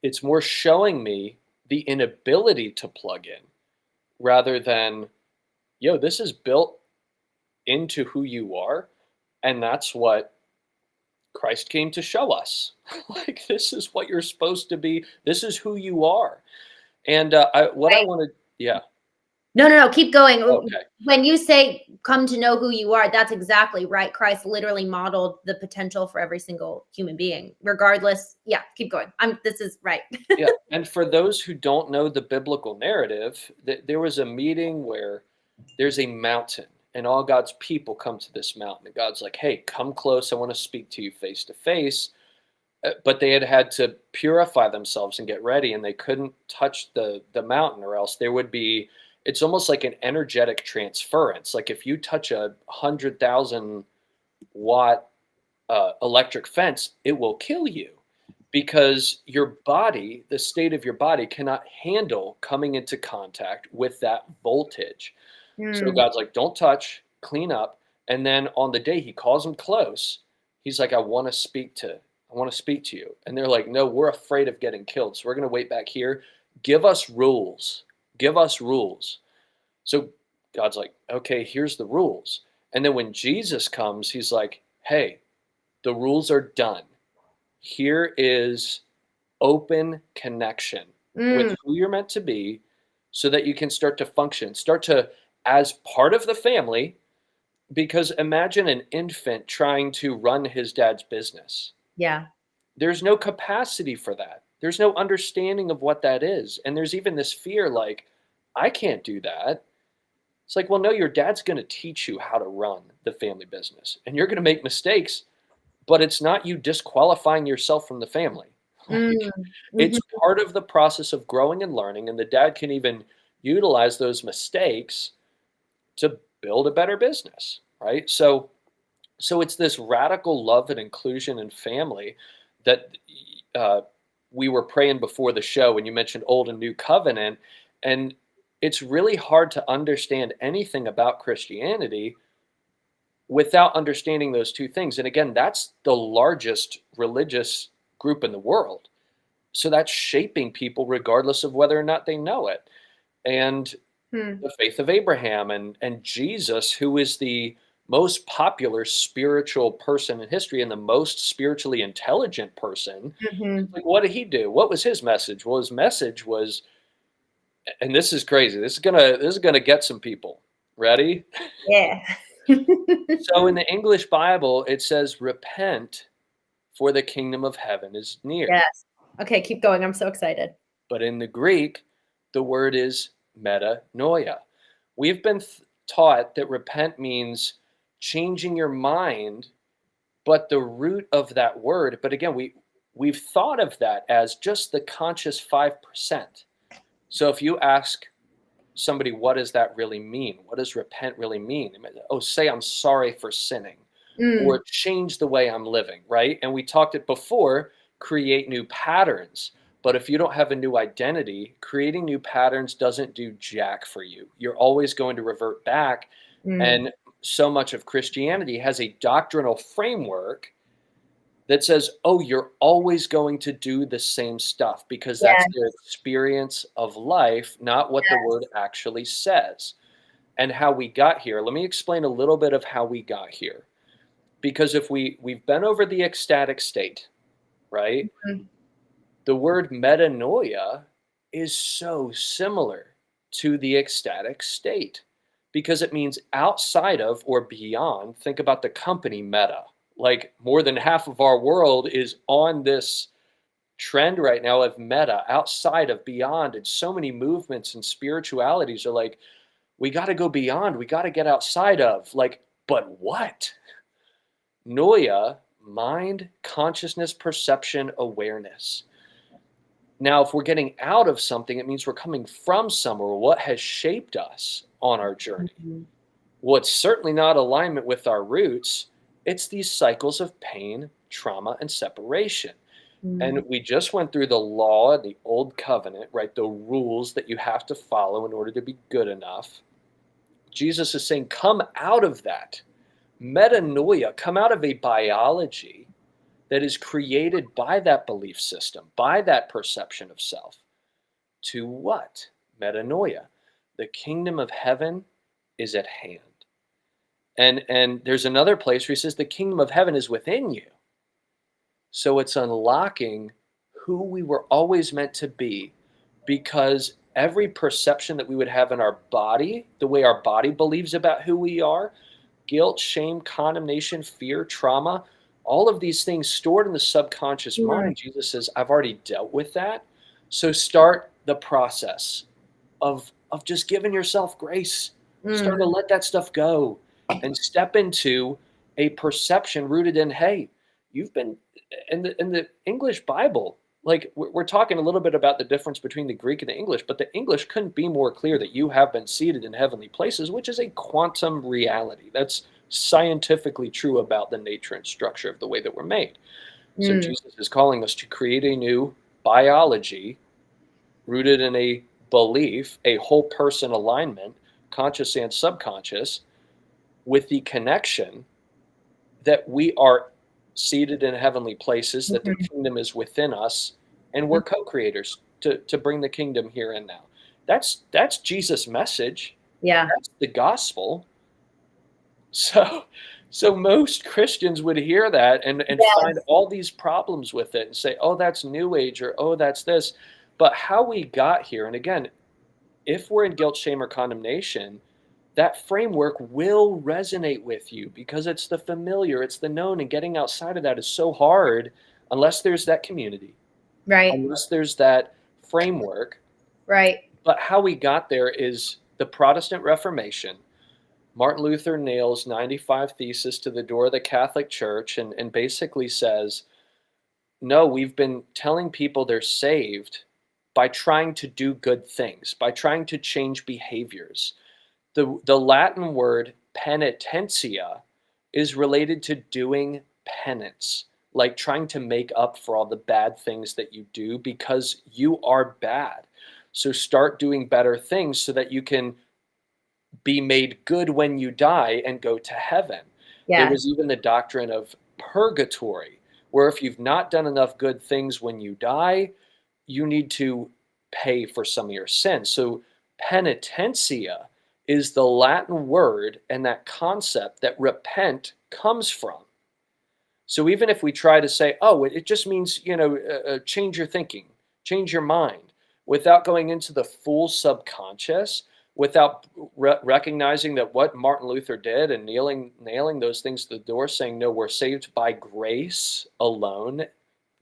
Speaker 2: It's more showing me the inability to plug in rather than, this is built into who you are. And that's what Christ came to show us. Like, this is what you're supposed to be. This is who you are. And what I
Speaker 1: Right.
Speaker 2: wanted, yeah,
Speaker 1: No, no, no, keep going.
Speaker 2: okay,
Speaker 1: When you say come to know who you are, that's exactly right. Christ literally modeled the potential for every single human being, regardless. Yeah, keep going. This is right.
Speaker 2: yeah. And for those who don't know the biblical narrative, there was a meeting where there's a mountain, and all God's people come to this mountain. And God's like, hey, come close. I want to speak to you face to face. But they had to purify themselves and get ready, and they couldn't touch the mountain, or else there would be. It's almost like an energetic transference. Like if you touch 100,000 watt electric fence, it will kill you because your body, the state of your body, cannot handle coming into contact with that voltage. So
Speaker 1: Mm,
Speaker 2: God's like, don't touch, clean up. And then on the day he calls them close, he's like, I want to speak to you. And they're like, no, we're afraid of getting killed. So we're going to wait back here. Give us rules. Give us rules. So God's like, okay, here's the rules. And then when Jesus comes, he's like, hey, the rules are done. Here is open connection with
Speaker 1: mm,
Speaker 2: who you're meant to be so that you can start to function, start to, as part of the family, because imagine an infant trying to run his dad's business.
Speaker 1: yeah.
Speaker 2: There's no capacity for that. There's no understanding of what that is. And there's even this fear like, I can't do that. It's like, well, no, your dad's going to teach you how to run the family business and you're going to make mistakes, but it's not you disqualifying yourself from the family.
Speaker 1: Mm,
Speaker 2: Like, it's
Speaker 1: mhm,
Speaker 2: part of the process of growing and learning. And the dad can even utilize those mistakes to build a better business, right? So it's this radical love and inclusion and family that uh, we were praying before the show when you mentioned old and new covenant. And it's really hard to understand anything about Christianity without understanding those two things. And again, that's the largest religious group in the world. So that's shaping people regardless of whether or not they know it. And
Speaker 1: mm,
Speaker 2: the faith of Abraham and Jesus, who is the most popular spiritual person in history and the most spiritually intelligent person.
Speaker 1: mhm.
Speaker 2: Like, what did he do? What was his message? Well, his message was, and this is crazy. This is gonna get some people. Ready?
Speaker 1: Yeah.
Speaker 2: So in the English Bible, it says, "Repent, for the kingdom of heaven is near."
Speaker 1: Yes. Okay, keep going. I'm so excited.
Speaker 2: But in the Greek, the word is metanoia. We've been taught that repent means changing your mind, but the root of that word, but again, we've thought of that as just the conscious 5%. So if you ask somebody, what does that really mean? What does repent really mean? Oh, say I'm sorry for sinning,
Speaker 1: Mm,
Speaker 2: or change the way I'm living, right? And we talked it before, create new patterns. But if you don't have a new identity, creating new patterns doesn't do jack for you. You're always going to revert back.
Speaker 1: mm,
Speaker 2: And so much of Christianity has a doctrinal framework that says, oh, you're always going to do the same stuff because that's their
Speaker 1: yes,
Speaker 2: experience of life, not what the word
Speaker 1: yes.
Speaker 2: actually says. And how we got here. Let me explain a little bit of how we got here. Because if we've been over the ecstatic state, right?
Speaker 1: Mm,
Speaker 2: The word metanoia is so similar to the ecstatic state because it means outside of or beyond. Think about the company Meta. Like more than half of our world is on this trend right now of meta, outside of, beyond, and so many movements and spiritualities are like, we got to go beyond, we got to get outside of, like, but what? Noia, mind, consciousness, perception, awareness. Now, if we're getting out of something, it means we're coming from somewhere. What has shaped us on our journey?
Speaker 1: mm,
Speaker 2: What's certainly not alignment with our roots, it's these cycles of pain, trauma, and separation.
Speaker 1: mm,
Speaker 2: And we just went through the law and the old covenant, right? The rules that you have to follow in order to be good enough. Jesus is saying, come out of that. Metanoia, come out of a biology that is created by that belief system, by that perception of self, to what? Metanoia. The kingdom of heaven is at hand. And there's another place where he says the kingdom of heaven is within you. So it's unlocking who we were always meant to be, because every perception that we would have in our body, the way our body believes about who we are, guilt, shame, condemnation, fear, trauma, all of these things stored in the subconscious
Speaker 1: mm,
Speaker 2: mind, Jesus says, I've already dealt with that. So start the process of just giving yourself grace. Start
Speaker 1: mm.
Speaker 2: to let that stuff go and step into a perception rooted in, hey, you've been in the English Bible. Like we're talking a little bit about the difference between the Greek and the English, but the English couldn't be more clear that you have been seated in heavenly places, which is a quantum reality. That's scientifically true about the nature and structure of the way that we're made. So
Speaker 1: Mm,
Speaker 2: Jesus is calling us to create a new biology rooted in a belief, a whole person alignment, conscious and subconscious, with the connection that we are seated in heavenly places, that the
Speaker 1: mhm,
Speaker 2: kingdom is within us, and
Speaker 1: mm.
Speaker 2: we're co-creators to bring the kingdom here and now. That's Jesus' message.
Speaker 1: Yeah.
Speaker 2: That's the gospel. So so most Christians would hear that and find
Speaker 1: Yes.
Speaker 2: all these problems with it and say, oh, that's new age, or oh, that's this. But how we got here, and again, if we're in guilt, shame, or condemnation, that framework will resonate with you because it's the familiar, it's the known, and getting outside of that is so hard unless there's that community,
Speaker 1: Right.
Speaker 2: unless there's that framework.
Speaker 1: Right.
Speaker 2: But how we got there is the Protestant Reformation. Martin Luther nails 95 Theses to the door of the Catholic Church and basically says, no, we've been telling people they're saved by trying to do good things, by trying to change behaviors. The Latin word penitentia is related to doing penance, like trying to make up for all the bad things that you do because you are bad. So start doing better things so that you can be made good when you die and go to heaven. There
Speaker 1: Yes.
Speaker 2: was even the doctrine of purgatory, where if you've not done enough good things when you die, you need to pay for some of your sins. So penitentia is the Latin word and that concept that repent comes from. So even if we try to say, oh, it just means, change your thinking, change your mind, without going into the full subconscious, without recognizing that what Martin Luther did and nailing those things to the door, saying, no, we're saved by grace alone,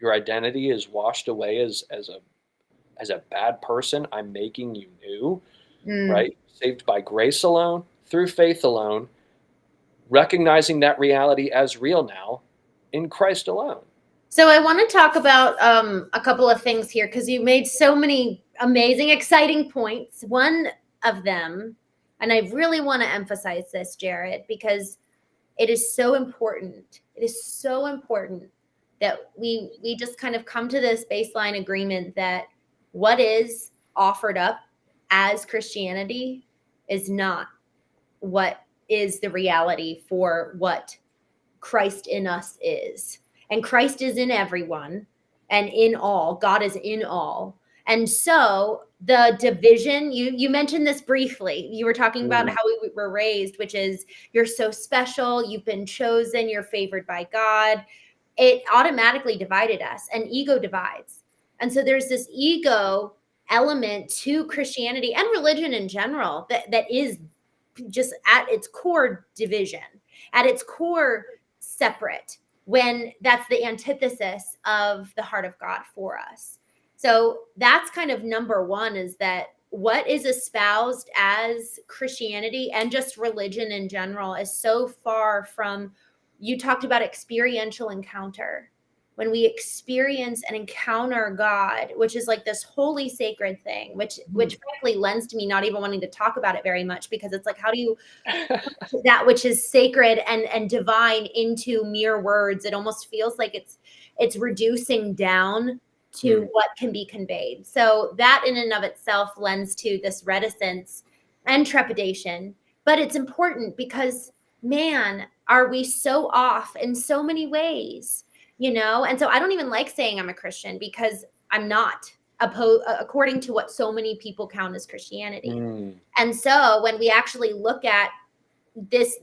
Speaker 2: Your identity is washed away as a bad person. I'm making you new,
Speaker 1: Mm.
Speaker 2: right? Saved by grace alone, through faith alone, recognizing that reality as real now in Christ alone.
Speaker 1: So I want to talk about a couple of things here because you made so many amazing, exciting points. One of them, and I really want to emphasize this, Jared, because it is so important. It is so important that we just kind of come to this baseline agreement that what is offered up as Christianity is not what is the reality for what Christ in us is. And Christ is in everyone and in all. God is in all. And so the division, you mentioned this briefly. You were talking about how we were raised, which is you're so special, you've been chosen, you're favored by God. It automatically divided us, and ego divides. And so there's this ego element to Christianity and religion in general that is just at its core division, at its core separate, when that's the antithesis of the heart of God for us. So that's kind of number one, is that what is espoused as Christianity and just religion in general is so far from, you talked about experiential encounter. When we experience and encounter God, which is like this holy sacred thing, which frankly lends to me not even wanting to talk about it very much, because it's like, how do you that which is sacred and divine into mere words? It almost feels like it's reducing down to what can be conveyed. So that in and of itself lends to this reticence and trepidation. But it's important because, man, are we so off in so many ways, you know? And so I don't even like saying I'm a Christian, because I'm not, according to what so many people count as Christianity. And so when we actually look at this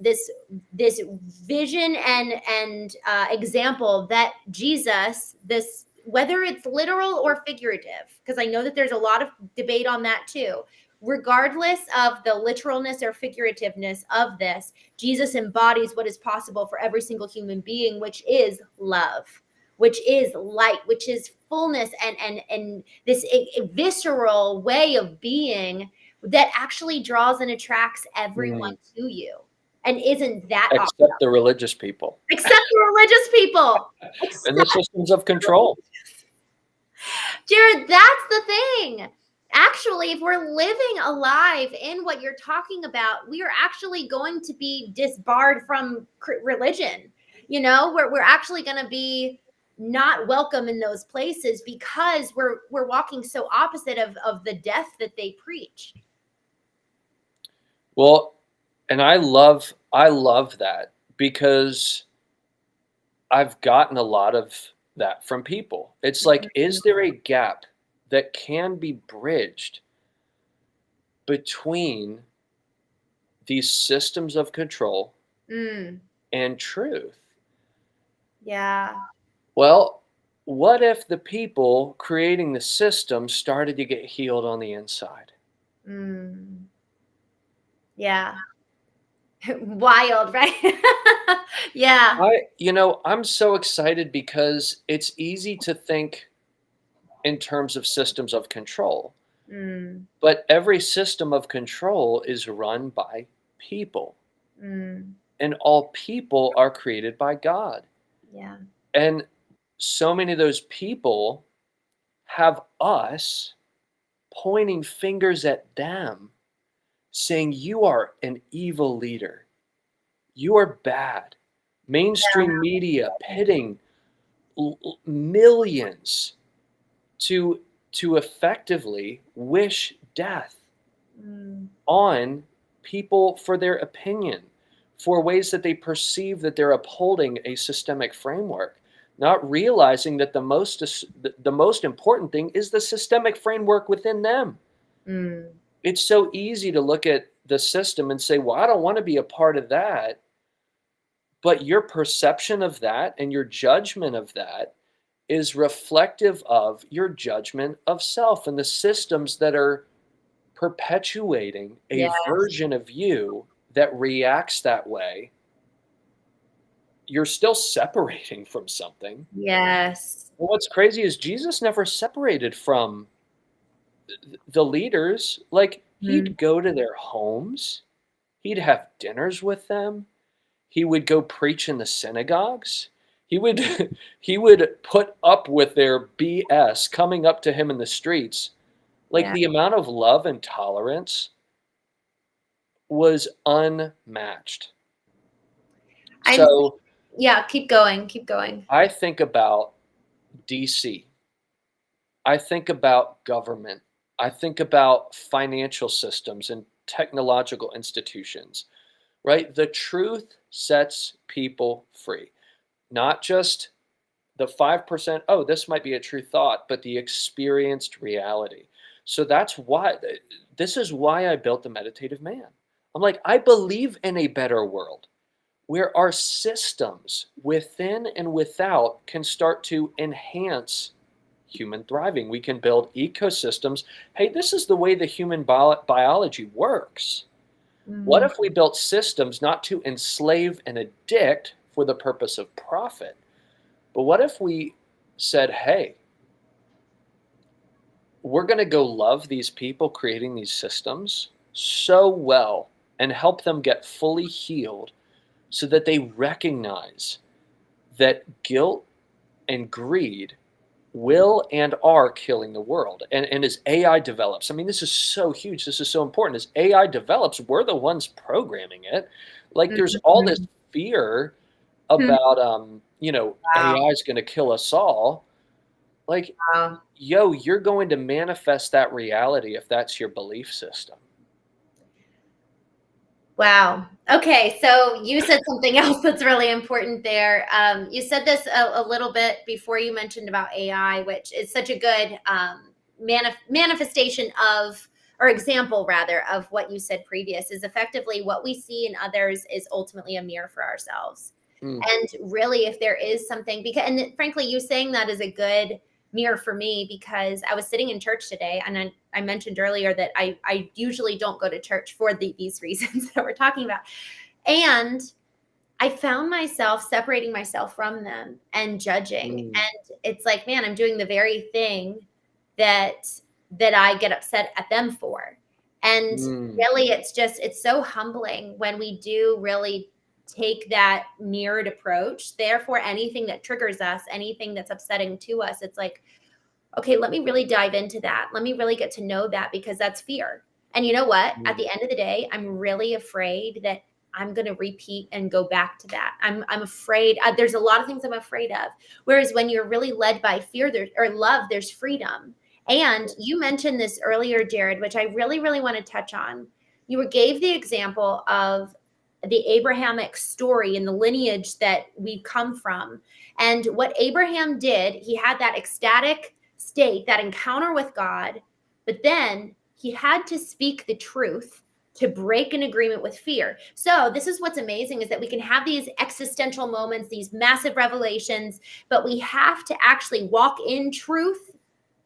Speaker 1: vision and example that Jesus, this, whether it's literal or figurative, because I know that there's a lot of debate on that too, regardless of the literalness or figurativeness of this, Jesus embodies what is possible for every single human being, which is love, which is light, which is fullness, and this visceral way of being that actually draws and attracts everyone to you. And isn't that
Speaker 2: Except
Speaker 1: awesome?
Speaker 2: the religious people.
Speaker 1: Except the religious people.
Speaker 2: And the systems of control.
Speaker 1: Jared, that's the thing. Actually, if we're living alive in what you're talking about, we are actually going to be disbarred from religion. You know, we're actually going to be not welcome in those places, because we're walking so opposite of the death that they preach.
Speaker 2: Well, and I love that, because I've gotten a lot of that from people. It's like, is there a gap that can be bridged between these systems of control and truth?
Speaker 1: Yeah.
Speaker 2: Well, what if the people creating the system started to get healed on the inside?
Speaker 1: Yeah. Wild, right? Yeah.
Speaker 2: I'm so excited, because it's easy to think in terms of systems of control. But every system of control is run by people. And all people are created by God.
Speaker 1: Yeah.
Speaker 2: And so many of those people have us pointing fingers at them, saying, you are an evil leader. You are bad. Mainstream media pitting millions to effectively wish death on people for their opinion, for ways that they perceive that they're upholding a systemic framework, not realizing that the most important thing is the systemic framework within them. It's so easy to look at the system and say, well, I don't want to be a part of that. But your perception of that and your judgment of that is reflective of your judgment of self and the systems that are perpetuating a version of you that reacts that way you're still separating from something.
Speaker 1: Yes.
Speaker 2: Well, what's crazy is Jesus never separated from the leaders. Like,
Speaker 1: Mm,
Speaker 2: he'd go to their homes, he'd have dinners with them, he would go preach in the synagogues. He would he would put up with their BS coming up to him in the streets. Like,
Speaker 1: yeah.
Speaker 2: the amount of love and tolerance was unmatched.
Speaker 1: I'm
Speaker 2: So,
Speaker 1: Yeah, keep going, keep going.
Speaker 2: I think about DC. I think about government. I think about financial systems and technological institutions, right? The truth sets people free, not just the 5%, oh, this might be a true thought, but the experienced reality. So that's why, this is why I built the Meditative Man. I'm like, I believe in a better world where our systems within and without can start to enhance human thriving. We can build ecosystems. Hey, this is the way the human biology works. What
Speaker 1: Mm,
Speaker 2: if we built systems not to enslave and addict for the purpose of profit, but what if we said, hey, we're going to go love these people creating these systems so well and help them get fully healed so that they recognize that guilt and greed will and are killing the world. And as AI develops, I mean, this is so huge. This is so important. As AI develops, we're the ones programming it. Like, there's all this
Speaker 1: mhm.
Speaker 2: fear
Speaker 1: Hmm.
Speaker 2: about,
Speaker 1: Wow,
Speaker 2: AI is going to kill us all. Like,
Speaker 1: wow.
Speaker 2: yo, you're going to manifest that reality if that's your belief system.
Speaker 1: Wow. Okay, so you said something else that's really important there. You said this a little bit before you mentioned about AI, which is such a good manifestation of, or example rather, of what you said previous, is effectively what we see in others is ultimately a mirror for ourselves.
Speaker 2: Mm,
Speaker 1: And really, if there is something, because, and frankly, you saying that is a good mirror for me, because I was sitting in church today, and I mentioned earlier that I usually don't go to church for these reasons that we're talking about. And I found myself separating myself from them and judging.
Speaker 2: mm,
Speaker 1: And it's like, man, I'm doing the very thing that I get upset at them for. And
Speaker 2: mm,
Speaker 1: really, it's so humbling when we do really take that mirrored approach. Therefore, anything that triggers us, anything that's upsetting to us, it's like, okay, let me really dive into that. Let me really get to know that, because that's fear. And you know what? At
Speaker 2: mm,
Speaker 1: the end of the day, I'm really afraid that I'm going to repeat and go back to that. I'm afraid. There's a lot of things I'm afraid of. Whereas when you're really led by fear or love, there's freedom. And you mentioned this earlier, Jared, which I really, really want to touch on. You gave the example of the Abrahamic story and the lineage that we come from. And what Abraham did, he had that ecstatic state, that encounter with God, but then he had to speak the truth to break an agreement with fear. So this is what's amazing, is that we can have these existential moments, these massive revelations, but we have to actually walk in truth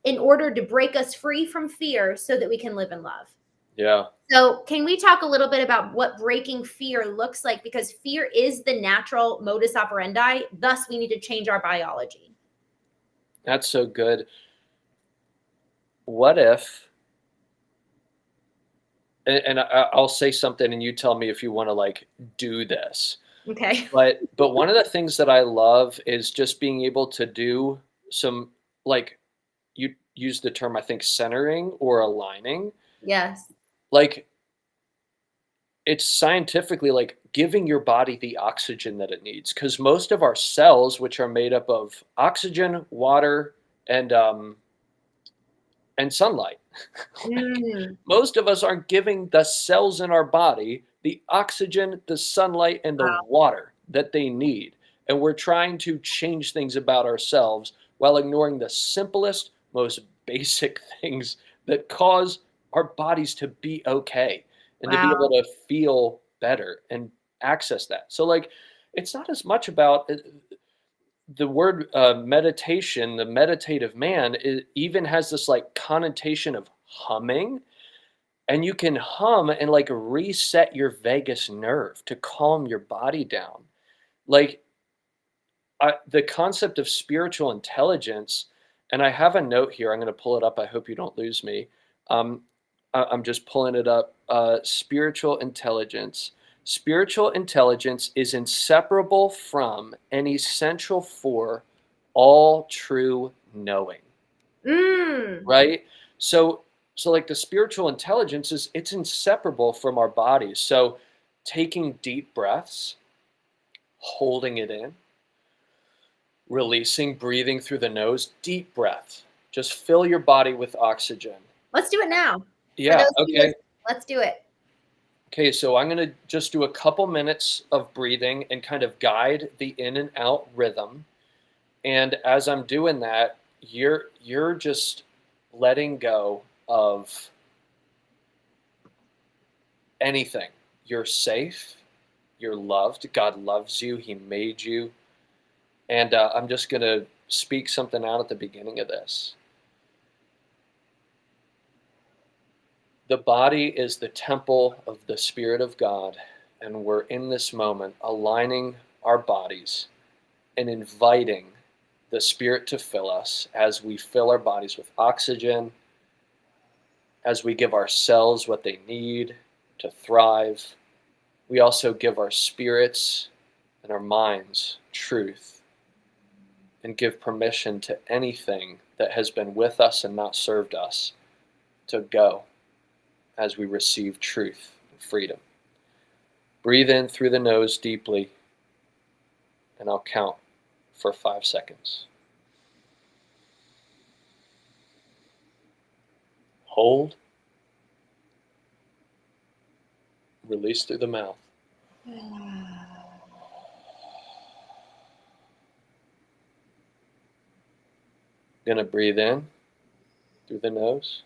Speaker 1: in order to break us free from fear so that we can live in love.
Speaker 2: yeah,
Speaker 1: So, can we talk a little bit about what breaking fear looks like? Because fear is the natural modus operandi. Thus, we need to change our biology.
Speaker 2: that's so good. What if, and I'll say something and you tell me if you want to like do this.
Speaker 1: Okay.
Speaker 2: But one of the things that I love is just being able to do some, like, you use the term, I think, centering or aligning.
Speaker 1: Yes.
Speaker 2: Like, it's scientifically like giving your body the oxygen that it needs, because most of our cells, which are made up of oxygen, water, and sunlight, like,
Speaker 1: Mm,
Speaker 2: most of us aren't giving the cells in our body the oxygen, the sunlight, and the
Speaker 1: wow.
Speaker 2: water that they need. And we're trying to change things about ourselves while ignoring the simplest, most basic things that cause our bodies to be okay and to be able
Speaker 1: Wow.
Speaker 2: to feel better and access that. So, like, it's not as much about the word meditation. The meditative man even has this like connotation of humming, and you can hum and like reset your vagus nerve to calm your body down. Like, the concept of spiritual intelligence, and I have a note here. I'm going to pull it up. I hope you don't lose me. Um, I'm just pulling it up. Spiritual intelligence. Spiritual intelligence is inseparable from and essential for all true knowing.
Speaker 1: Mm.
Speaker 2: Right? So like the spiritual intelligence is it's inseparable from our bodies. So taking deep breaths, holding it in, releasing, breathing through the nose, deep breath. Just fill your body with oxygen.
Speaker 1: Let's do it now. For
Speaker 2: Yeah,
Speaker 1: those of you
Speaker 2: okay.
Speaker 1: listening, let's do it.
Speaker 2: Okay, so I'm going to just do a couple minutes of breathing and kind of guide the in and out rhythm. And as I'm doing that, you're just letting go of anything. You're safe. You're loved. God loves you. He made you. And I'm just going to speak something out at the beginning of this. The body is the temple of the Spirit of God, and we're in this moment aligning our bodies and inviting the Spirit to fill us as we fill our bodies with oxygen, as we give our cells what they need to thrive. We also give our spirits and our minds truth and give permission to anything that has been with us and not served us to go as we receive truth and freedom. Breathe in through the nose deeply, and I'll count for 5 seconds. Hold. Release through the mouth. Gonna breathe in through the nose.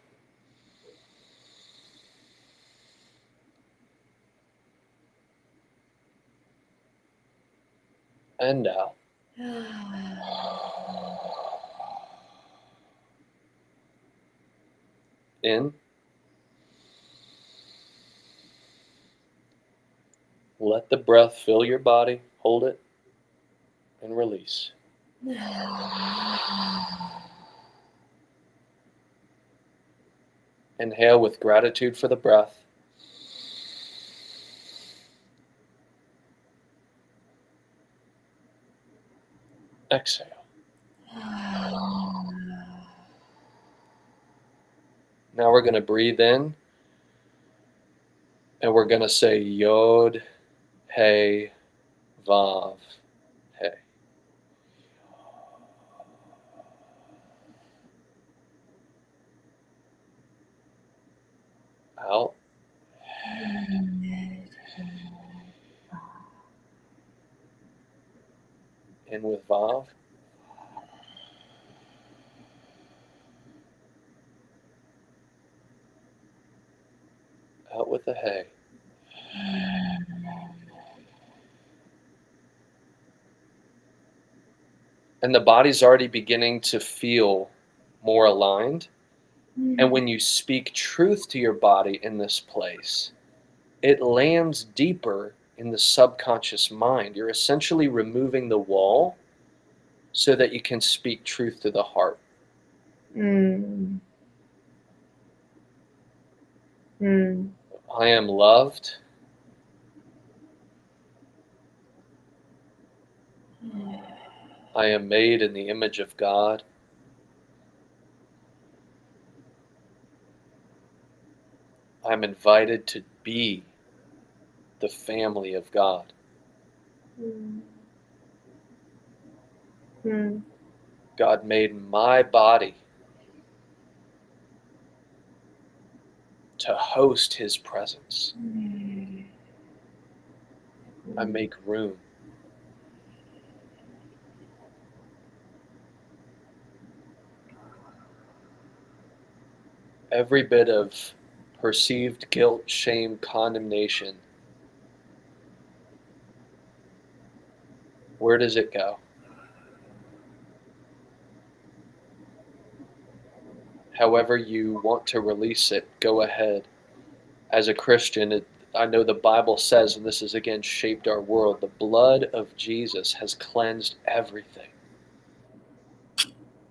Speaker 2: And out. In. Let the breath fill your body. Hold it. And release. Inhale with gratitude for the breath. Exhale. Now we're going to breathe in, and we're going to say Yod, Hey, Vav, Hey. Out. In with Vav. Out with the Hey. And the body's already beginning to feel more aligned. And when you speak truth to your body in this place, it lands deeper in the subconscious mind. You're essentially removing the wall so that you can speak truth to the heart.
Speaker 1: Mm. Mm.
Speaker 2: I am loved. I am made in the image of God. I'm invited to be the family of God.
Speaker 1: Mm. Mm.
Speaker 2: God made my body to host his presence. I make room. Every bit of perceived guilt, shame, condemnation, where does it go? However you want to release it, go ahead. As a Christian, I know the Bible says, and this has again shaped our world, the blood of Jesus has cleansed everything.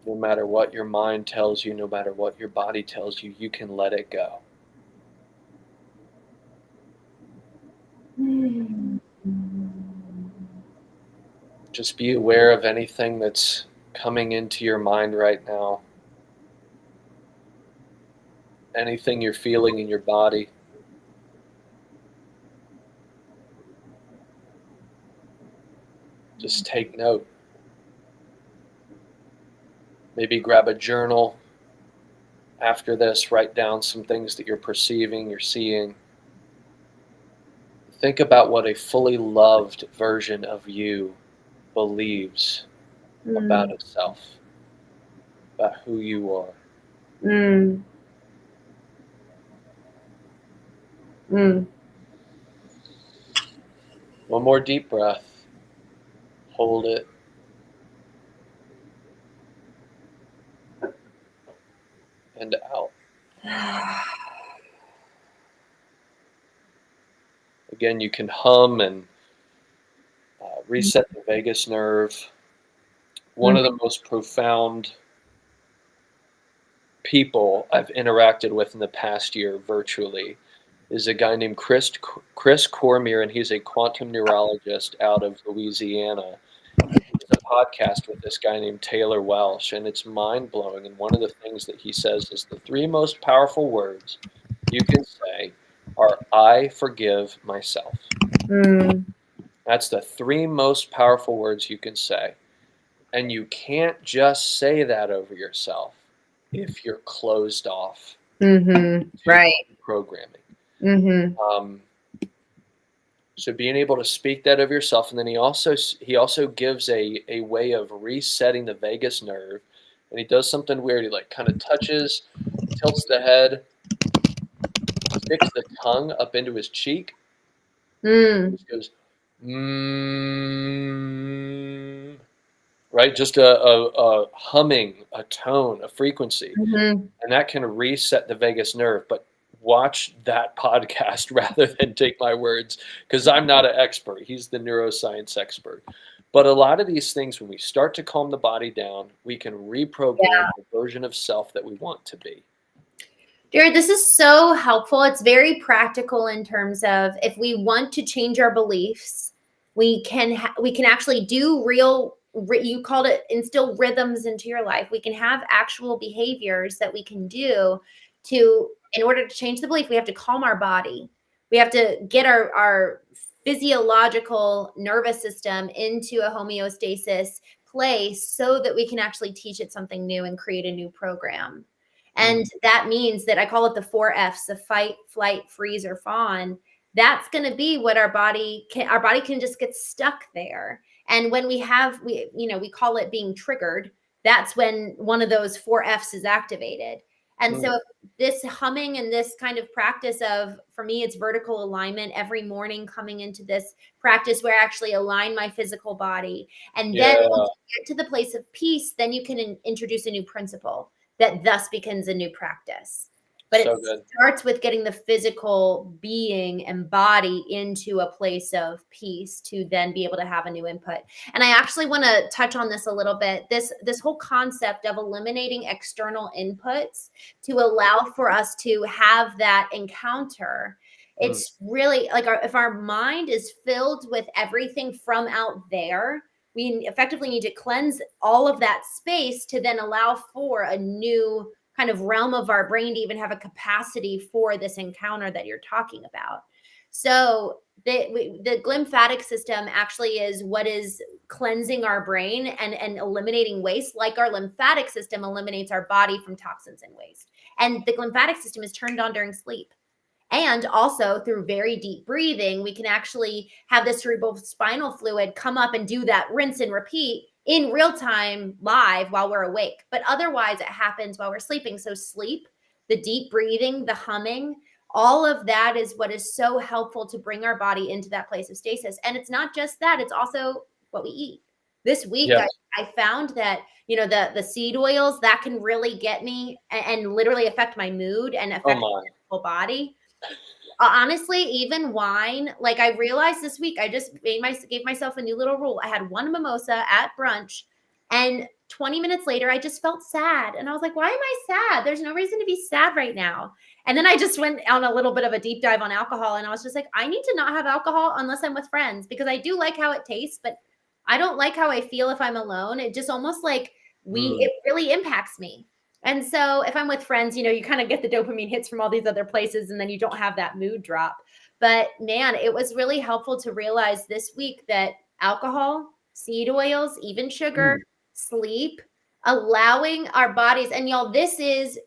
Speaker 2: No matter what your mind tells you, no matter what your body tells you, you can let it go.
Speaker 1: Mm.
Speaker 2: Just be aware of anything that's coming into your mind right now, anything you're feeling in your body. Just take note. Maybe grab a journal after this, write down some things that you're perceiving, you're seeing. Think about what a fully loved version of you believes about
Speaker 1: Mm.
Speaker 2: itself, about who you are.
Speaker 1: Mm. Mm.
Speaker 2: One more deep breath. Hold it. And out. Again, you can hum and reset the vagus nerve. One
Speaker 1: Mm.
Speaker 2: of the most profound people I've interacted with in the past year virtually is a guy named Chris Cormier, and he's a quantum neurologist out of Louisiana. And he does a podcast with this guy named Taylor Welsh, and it's mind blowing. And one of the things that he says is the three most powerful words you can say are "I forgive myself."
Speaker 1: Mm.
Speaker 2: That's the three most powerful words you can say. And you can't just say that over yourself if you're closed off
Speaker 1: Mhm.
Speaker 2: to
Speaker 1: Right.
Speaker 2: programming.
Speaker 1: Mhm.
Speaker 2: Um, so being able to speak that of yourself, and then he also gives a way of resetting the vagus nerve, and he does something weird. He like kind of touches, tilts the head, sticks the tongue up into his cheek, and
Speaker 1: Mm.
Speaker 2: just goes, mm, right? Just a humming, a tone, a frequency.
Speaker 1: Mhm.
Speaker 2: And that can reset the vagus nerve. But watch that podcast rather than take my words, because I'm not an expert. He's the neuroscience expert. But a lot of these things, when we start to calm the body down, we can reprogram the version of self that we want to be.
Speaker 1: Jared, this is so helpful. It's very practical in terms of if we want to change our beliefs, we can actually do you called it instill rhythms into your life. We can have actual behaviors that we can do to in order to change the belief, we have to calm our body. We have to get our physiological nervous system into a homeostasis place so that we can actually teach it something new and create a new program. And
Speaker 2: Mm.
Speaker 1: that means that I call it the 4 F's, the fight, flight, freeze, or fawn. That's going to be what our body can just get stuck there. And when we call it being triggered, that's when one of those 4 F's is activated. And
Speaker 2: Mm.
Speaker 1: so this humming and this kind of practice of, for me, it's vertical alignment every morning coming into this practice where I actually align my physical body. And then
Speaker 2: Yeah,
Speaker 1: once you get to the place of peace, then you can introduce a new principle that thus becomes a new practice. But it
Speaker 2: so good.
Speaker 1: starts with getting the physical being and body into a place of peace to then be able to have a new input. And I actually want to touch on this a little bit. This whole concept of eliminating external inputs to allow for us to have that encounter.
Speaker 2: Mm.
Speaker 1: It's really like if our mind is filled with everything from out there, we effectively need to cleanse all of that space to then allow for a new kind of realm of our brain to even have a capacity for this encounter that you're talking about. So the glymphatic system actually is what is cleansing our brain and eliminating waste, like our lymphatic system eliminates our body from toxins and waste. And the glymphatic system is turned on during sleep. And also through very deep breathing, we can actually have the cerebral spinal fluid come up and do that rinse and repeat in real time live while we're awake. But otherwise, it happens while we're sleeping. So, sleep, the deep breathing, the humming, all of that is what is so helpful to bring our body into that place of stasis. And it's not just that, it's also what we eat. This week,
Speaker 2: Yes.
Speaker 1: I found that the seed oils that can really get me and literally affect my mood and
Speaker 2: Oh
Speaker 1: affect
Speaker 2: my.
Speaker 1: my whole body. Honestly, even wine, like I realized this week, I just gave myself a new little rule. I had one mimosa at brunch, and 20 minutes later, I just felt sad. And I was like, why am I sad? There's no reason to be sad right now. And then I just went on a little bit of a deep dive on alcohol. And I was just like, I need to not have alcohol unless I'm with friends, because I do like how it tastes, but I don't like how I feel if I'm alone. It just almost like
Speaker 2: Mm,
Speaker 1: it really impacts me. And so if I'm with friends, you kind of get the dopamine hits from all these other places, and then you don't have that mood drop. But man, it was really helpful to realize this week that alcohol, seed oils, even sugar,
Speaker 2: mm,
Speaker 1: sleep, allowing our bodies, and y'all, this is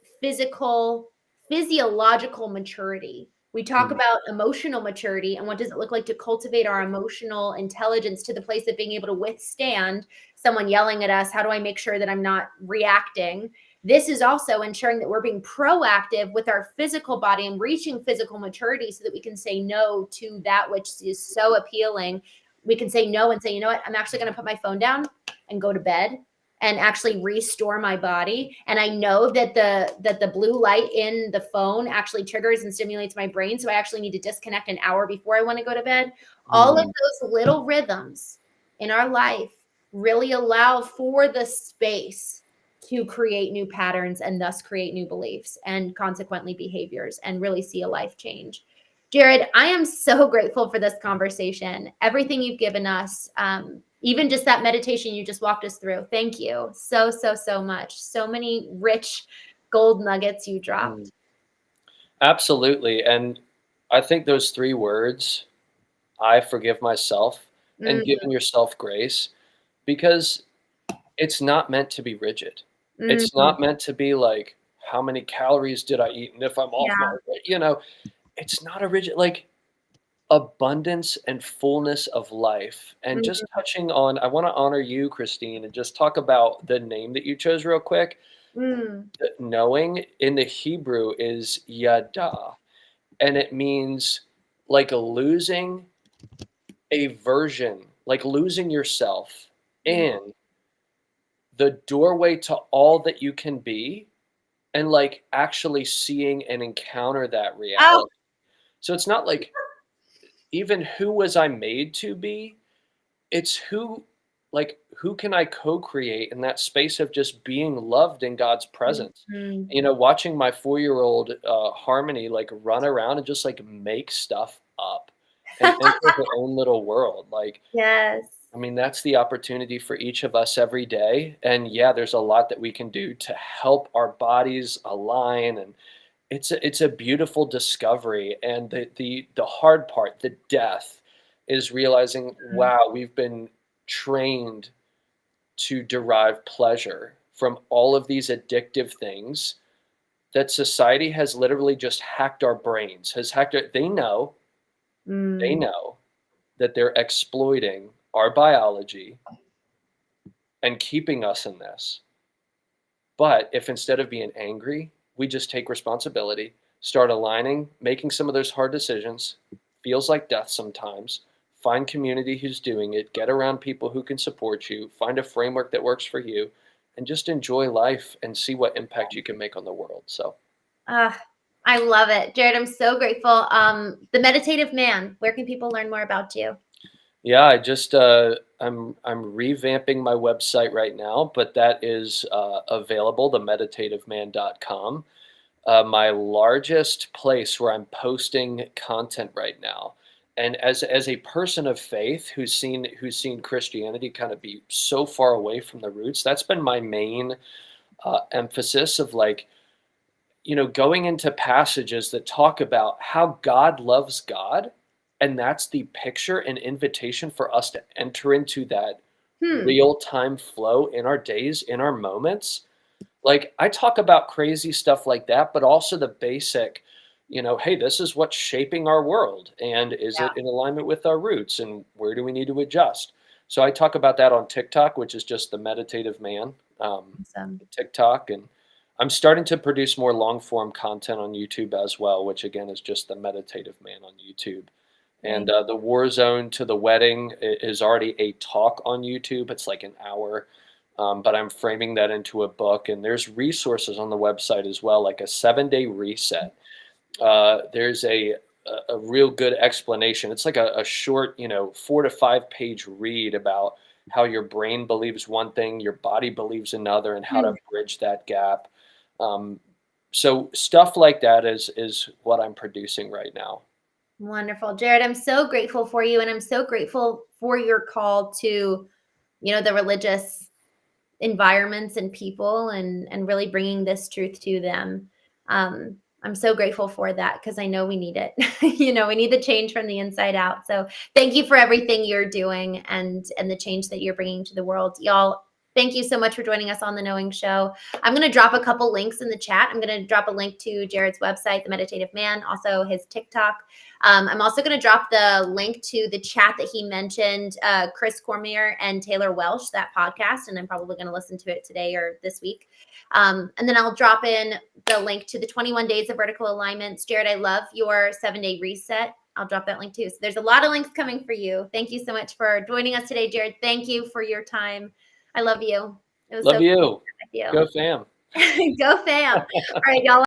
Speaker 1: physiological maturity. We talk
Speaker 2: mm,
Speaker 1: about emotional maturity and what does it look like to cultivate our emotional intelligence to the place of being able to withstand someone yelling at us. How do I make sure that I'm not reacting? This is also ensuring that we're being proactive with our physical body and reaching physical maturity so that we can say no to that which is so appealing. We can say no and say, you know what, I'm actually going to put my phone down and go to bed and actually restore my body. And I know that the blue light in the phone actually triggers and stimulates my brain. So I actually need to disconnect an hour before I want to go to bed. All of
Speaker 2: mm,
Speaker 1: those little rhythms in our life really allow for the space to create new patterns and thus create new beliefs and consequently behaviors and really see a life change. Jared, I am so grateful for this conversation. Everything you've given us, even just that meditation you just walked us through. Thank you so, so, so much. So many rich gold nuggets you dropped.
Speaker 2: mm. Absolutely. And I think those 3 words, I forgive myself, and
Speaker 1: Mm,
Speaker 2: giving yourself grace, because it's not meant to be rigid. It's
Speaker 1: mm,
Speaker 2: not meant to be like, how many calories did I eat? And if I'm off my,
Speaker 1: yeah.
Speaker 2: it's not a rigid, like, abundance and fullness of life. And
Speaker 1: Mm,
Speaker 2: just touching on, I want to honor you, Christine, and just talk about the name that you chose real quick.
Speaker 1: mm,
Speaker 2: Knowing in the Hebrew is yada, and it means like losing a version, like losing yourself
Speaker 1: mm.
Speaker 2: in the doorway to all that you can be, and like actually seeing and encounter that
Speaker 1: Oh,
Speaker 2: reality. So it's not like even who was I made to be, it's who can I co-create in that space of just being loved in God's presence.
Speaker 1: mm,
Speaker 2: Watching my 4-year-old Harmony like run around and just like make stuff up and enter her own little world. Like,
Speaker 1: yes.
Speaker 2: I mean, that's the opportunity for each of us every day. And yeah, there's a lot that we can do to help our bodies align, and it's a beautiful discovery. And the hard part, the death, is realizing,
Speaker 1: Mm,
Speaker 2: wow, we've been trained to derive pleasure from all of these addictive things that society has literally just hacked our brains, has hacked it. They
Speaker 1: mm.
Speaker 2: know that they're exploiting our biology and keeping us in this. But if instead of being angry, we just take responsibility, start aligning, making some of those hard decisions, feels like death sometimes, find community who's doing it, get around people who can support you, find a framework that works for you, and just enjoy life and see what impact you can make on the world. So,
Speaker 1: Ah, I love it. Jared, I'm so grateful. The Meditative Man, where can people learn more about you?
Speaker 2: yeah, I'm revamping my website right now, but that is available, themeditativeman.com. My largest place where I'm posting content right now. And as a person of faith who's seen Christianity kind of be so far away from the roots, that's been my main emphasis of like, going into passages that talk about how God loves God, and that's the picture and invitation for us to enter into that
Speaker 1: Hmm.
Speaker 2: real time flow in our days, in our moments. Like, I talk about crazy stuff like that, but also the basic, hey, this is what's shaping our world. And is
Speaker 1: Yeah.
Speaker 2: it in alignment with our roots? And where do we need to adjust? So I talk about that on TikTok, which is just the Meditative Man,
Speaker 1: Awesome.
Speaker 2: TikTok. And I'm starting to produce more long form content on YouTube as well, which again is just the Meditative Man on YouTube. And
Speaker 1: Thank
Speaker 2: the War Zone to the Wedding is already a talk on YouTube. It's like an hour, but I'm framing that into a book. And there's resources on the website as well, like a 7-day reset. There's a real good explanation. It's like a short, 4 to 5 page read about how your brain believes one thing, your body believes another, and how to
Speaker 1: Mm,
Speaker 2: bridge that gap. Um, so stuff like that is what I'm producing right now.
Speaker 1: wonderful. Jared, I'm so grateful for you, and I'm so grateful for your call to, the religious environments and people, and really bringing this truth to them. I'm so grateful for that because I know we need it. We need the change from the inside out. So thank you for everything you're doing, and the change that you're bringing to the world, y'all. Thank you so much for joining us on the Knowing Show. I'm going to drop a couple links in the chat. I'm going to drop a link to Jared's website, The Meditative Man, also his TikTok. I'm also going to drop the link to the chat that he mentioned, Chris Cormier and Taylor Welsh, that podcast, and I'm probably going to listen to it today or this week. And then I'll drop in the link to the 21 days of vertical alignments. Jared, I love your 7-day reset. I'll drop that link too. So there's a lot of links coming for you. Thank you so much for joining us today, Jared. Thank you for your time. I love you. It was so
Speaker 2: Love
Speaker 1: cool
Speaker 2: you.
Speaker 1: with
Speaker 2: Go fam.
Speaker 1: you. Go fam. All right, y'all.